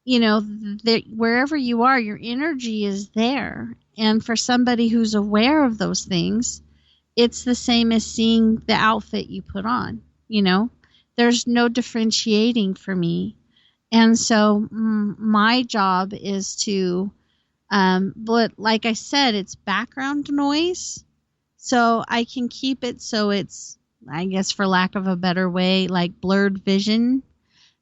You know, wherever you are, your energy is there. And for somebody who's aware of those things, it's the same as seeing the outfit you put on. You know, there's no differentiating for me. And so my job is to, but like I said, it's background noise. So I can keep it so it's, I guess for lack of a better way, like blurred vision.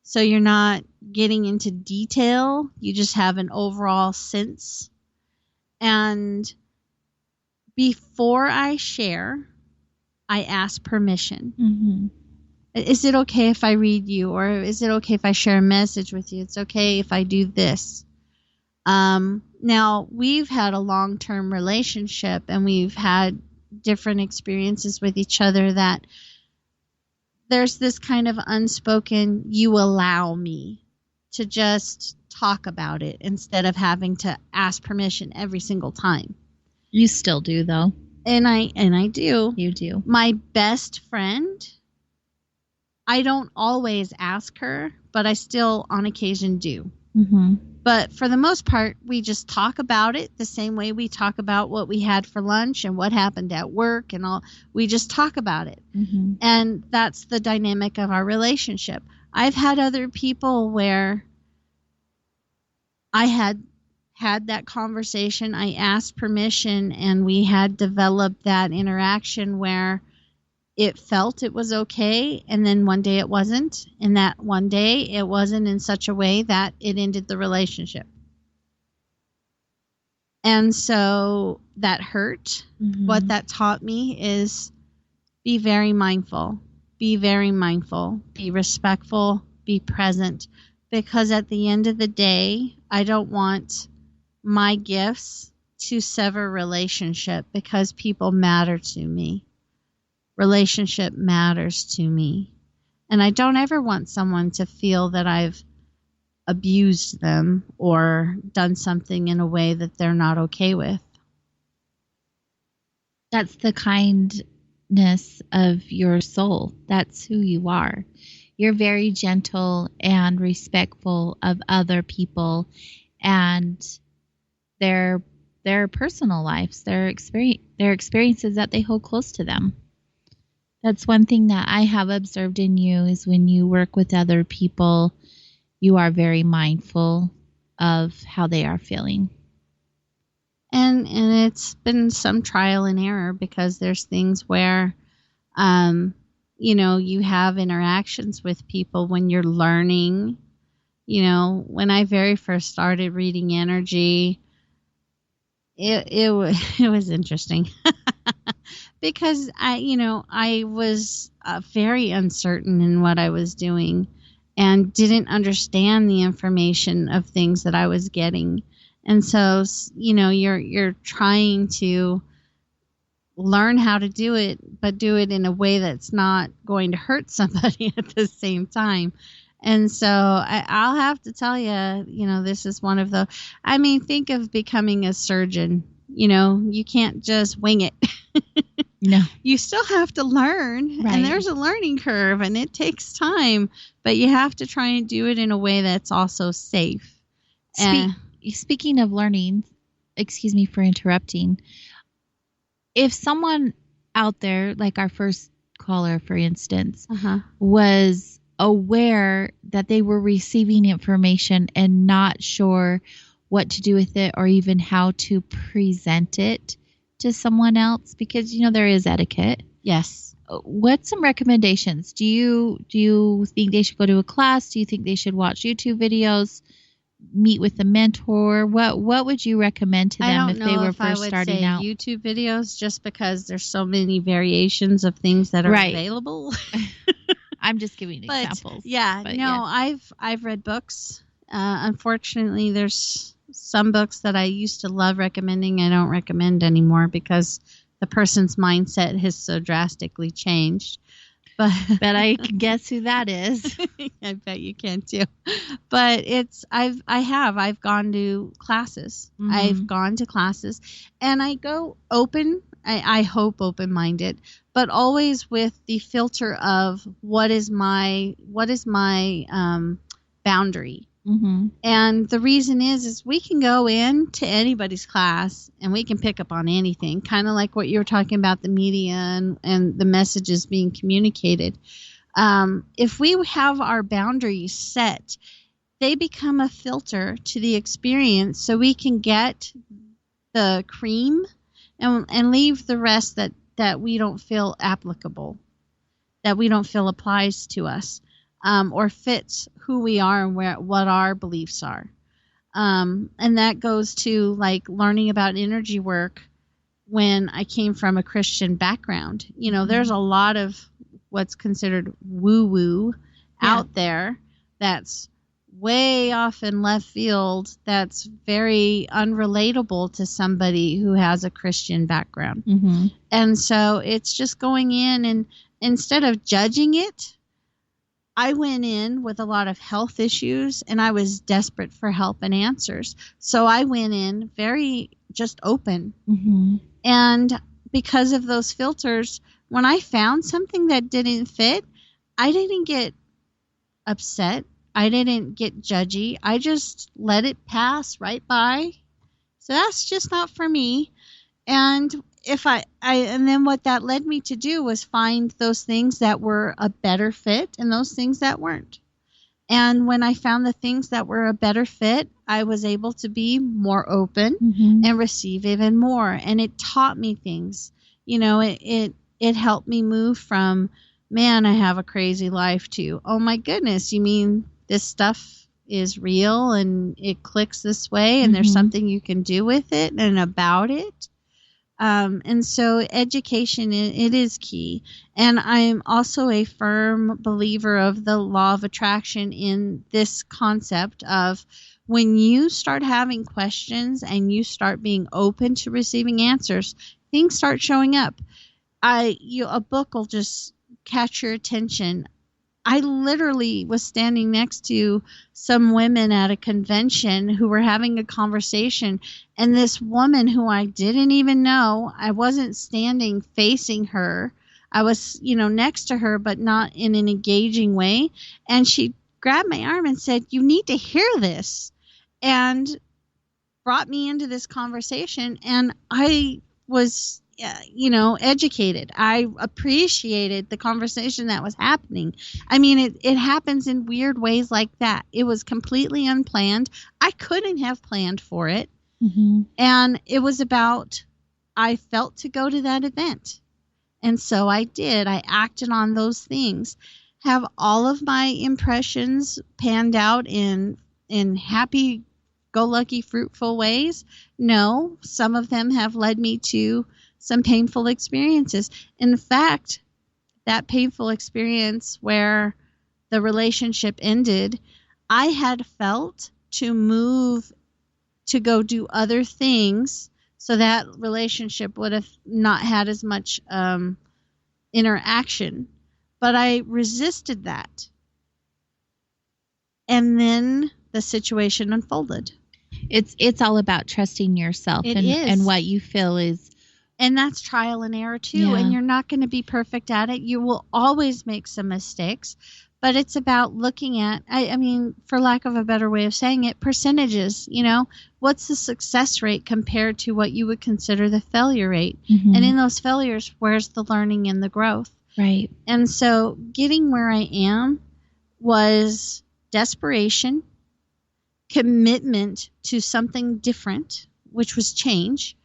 So you're not getting into detail. You just have an overall sense. And before I share, I ask permission. Mm-hmm. Is it okay if I read you? Or is it okay if I share a message with you? It's okay if I do this. Now, we've had a long-term relationship and we've had different experiences with each other that there's this kind of unspoken, you allow me to just talk about it instead of having to ask permission every single time. You still do, though. And I do. You do. My best friend, I don't always ask her, but I still on occasion do. Mm-hmm. But for the most part, we just talk about it the same way we talk about what we had for lunch and what happened at work and all. We just talk about it. Mm-hmm. And that's the dynamic of our relationship. I've had other people where I had that conversation, I asked permission, and we had developed that interaction where it felt it was okay, and then one day it wasn't, and that one day it wasn't in such a way that it ended the relationship. And so that hurt. Mm-hmm. What that taught me is be very mindful, be respectful, be present, because at the end of the day, I don't want my gifts to sever relationship because people matter to me. Relationship matters to me. And I don't ever want someone to feel that I've abused them or done something in a way that they're not okay with. That's the kindness of your soul. That's who you are. You're very gentle and respectful of other people and their personal lives, their experiences that they hold close to them. That's one thing that I have observed in you is when you work with other people, you are very mindful of how they are feeling. And it's been some trial and error because there's things where, you have interactions with people when you're learning. You know, when I very first started reading energy, it was interesting. Because I was very uncertain in what I was doing and didn't understand the information of things that I was getting. And so, you're trying to learn how to do it, but do it in a way that's not going to hurt somebody at the same time. And so I'll have to tell you, this is one of the, think of becoming a surgeon. You can't just wing it. No. You still have to learn, right. And there's a learning curve, and it takes time, but you have to try and do it in a way that's also safe. Speaking of learning, excuse me for interrupting. If someone out there, like our first caller, for instance, was aware that they were receiving information and not sure what to do with it or even how to present it to someone else, because there is etiquette. Yes. What's some recommendations? Do you think they should go to a class? Do you think they should watch YouTube videos? Meet with a mentor? What would you recommend to them if they were first starting out? YouTube videos, just because there's so many variations of things that are available. I'm just giving examples. I've read books. Unfortunately, there's some books that I used to love recommending I don't recommend anymore because the person's mindset has so drastically changed. But I can guess who that is. I bet you can too. But I've gone to classes. Mm-hmm. I've gone to classes, and I go open. I hope open-minded, but always with the filter of what is my boundary. Mm-hmm. And the reason is we can go into anybody's class and we can pick up on anything, kind of like what you were talking about, the media and the messages being communicated. If we have our boundaries set, they become a filter to the experience, so we can get the cream and leave the rest that we don't feel applicable, that we don't feel applies to us. Or fits who we are and what our beliefs are. And that goes to like learning about energy work when I came from a Christian background. You know, there's a lot of what's considered woo-woo out there that's way off in left field, that's very unrelatable to somebody who has a Christian background. Mm-hmm. And so it's just going in, and instead of judging it, I went in with a lot of health issues, and I was desperate for help and answers. So I went in very just open. Mm-hmm. And because of those filters, when I found something that didn't fit, I didn't get upset. I didn't get judgy. I just let it pass right by. So that's just not for me. And and then what that led me to do was find those things that were a better fit and those things that weren't. And when I found the things that were a better fit, I was able to be more open and receive even more. And it taught me things. You know, it helped me move from, man, I have a crazy life, to, oh my goodness, you mean this stuff is real and it clicks this way and there's something you can do with it and about it. And so education, it is key. And I'm also a firm believer of the law of attraction in this concept of when you start having questions and you start being open to receiving answers, things start showing up. A book will just catch your attention. I literally was standing next to some women at a convention who were having a conversation, and this woman who I didn't even know, I wasn't standing facing her. I was, next to her, but not in an engaging way. And she grabbed my arm and said, "You need to hear this," and brought me into this conversation. And I was educated. I appreciated the conversation that was happening. I mean, it happens in weird ways like that. It was completely unplanned. I couldn't have planned for it. Mm-hmm. And it was about, I felt to go to that event. And so I did. I acted on those things. Have all of my impressions panned out in happy-go-lucky, fruitful ways? No. Some of them have led me to some painful experiences. In fact, that painful experience where the relationship ended, I had felt to move to go do other things so that relationship would have not had as much interaction. But I resisted that. And then the situation unfolded. It's all about trusting yourself and what you feel is. And that's trial and error too. Yeah. And you're not going to be perfect at it. You will always make some mistakes. But it's about looking at, I mean, for lack of a better way of saying it, percentages. What's the success rate compared to what you would consider the failure rate? Mm-hmm. And in those failures, where's the learning and the growth? Right. And so getting where I am was desperation, commitment to something different, which was change,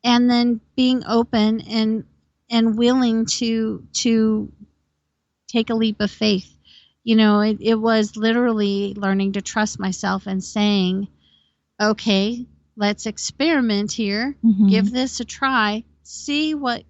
and then being open and willing to take a leap of faith. It was literally learning to trust myself and saying, okay, let's experiment here, give this a try, see what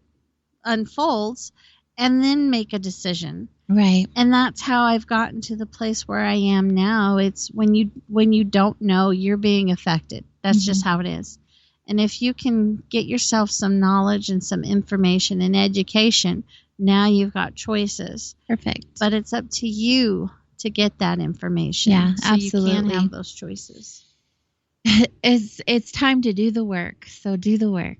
unfolds, and then make a decision. Right. And that's how I've gotten to the place where I am now. It's when you don't know, you're being affected. That's just how it is. And if you can get yourself some knowledge and some information and education, Now you've got choices. Perfect. But it's up to you to get that information. Yeah, so absolutely. You can have those choices. It's time to do the work. So do the work.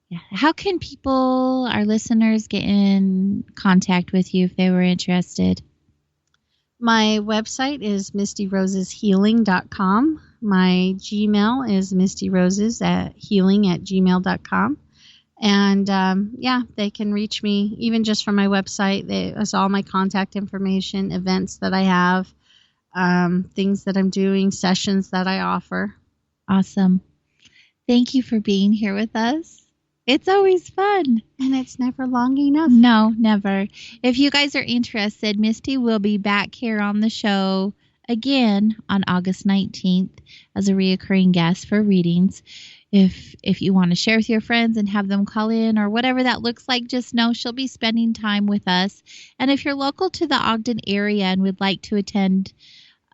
Yeah. How can people, our listeners, get in contact with you if they were interested? My website is mistyroseshealing.com. My Gmail is mistyroses@healing@gmail.com. And they can reach me even just from my website. There's all my contact information, events that I have, things that I'm doing, sessions that I offer. Awesome. Thank you for being here with us. It's always fun. And it's never long enough. No, never. If you guys are interested, Misty will be back here on the show again on August 19th as a reoccurring guest for readings. If you want to share with your friends and have them call in or whatever that looks like, just know she'll be spending time with us. And if you're local to the Ogden area and would like to attend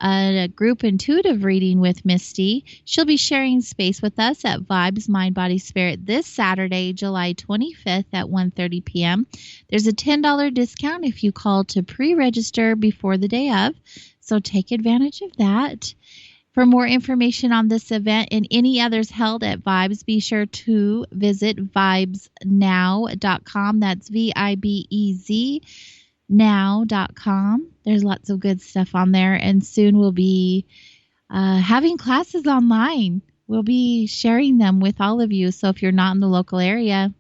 a group intuitive reading with Misty, she'll be sharing space with us at Vibes Mind Body Spirit this Saturday, July 25th at 1:30 p.m. There's a $10 discount if you call to pre-register before the day of, so take advantage of that. For more information on this event and any others held at Vibes, be sure to visit vibesnow.com. That's VIBEZ now.com. There's lots of good stuff on there, and soon we'll be having classes online. We'll be sharing them with all of you, so if you're not in the local area,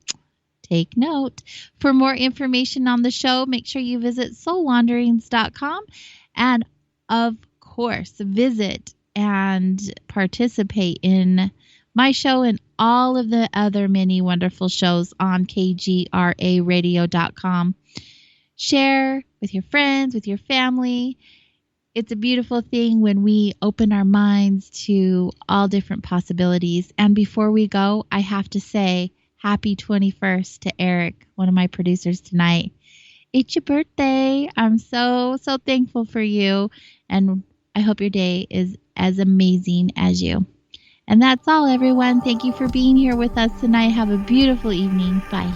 take note. For more information on the show, make sure you visit soulwanderings.com, and of course visit and participate in my show and all of the other many wonderful shows on kgraradio.com. Share with your friends, with your family. It's a beautiful thing when we open our minds to all different possibilities. And before we go, I have to say happy 21st to Eric, one of my producers tonight. It's your birthday. I'm so thankful for you. And I hope your day is as amazing as you. And that's all, everyone. Thank you for being here with us tonight. Have a beautiful evening. Bye.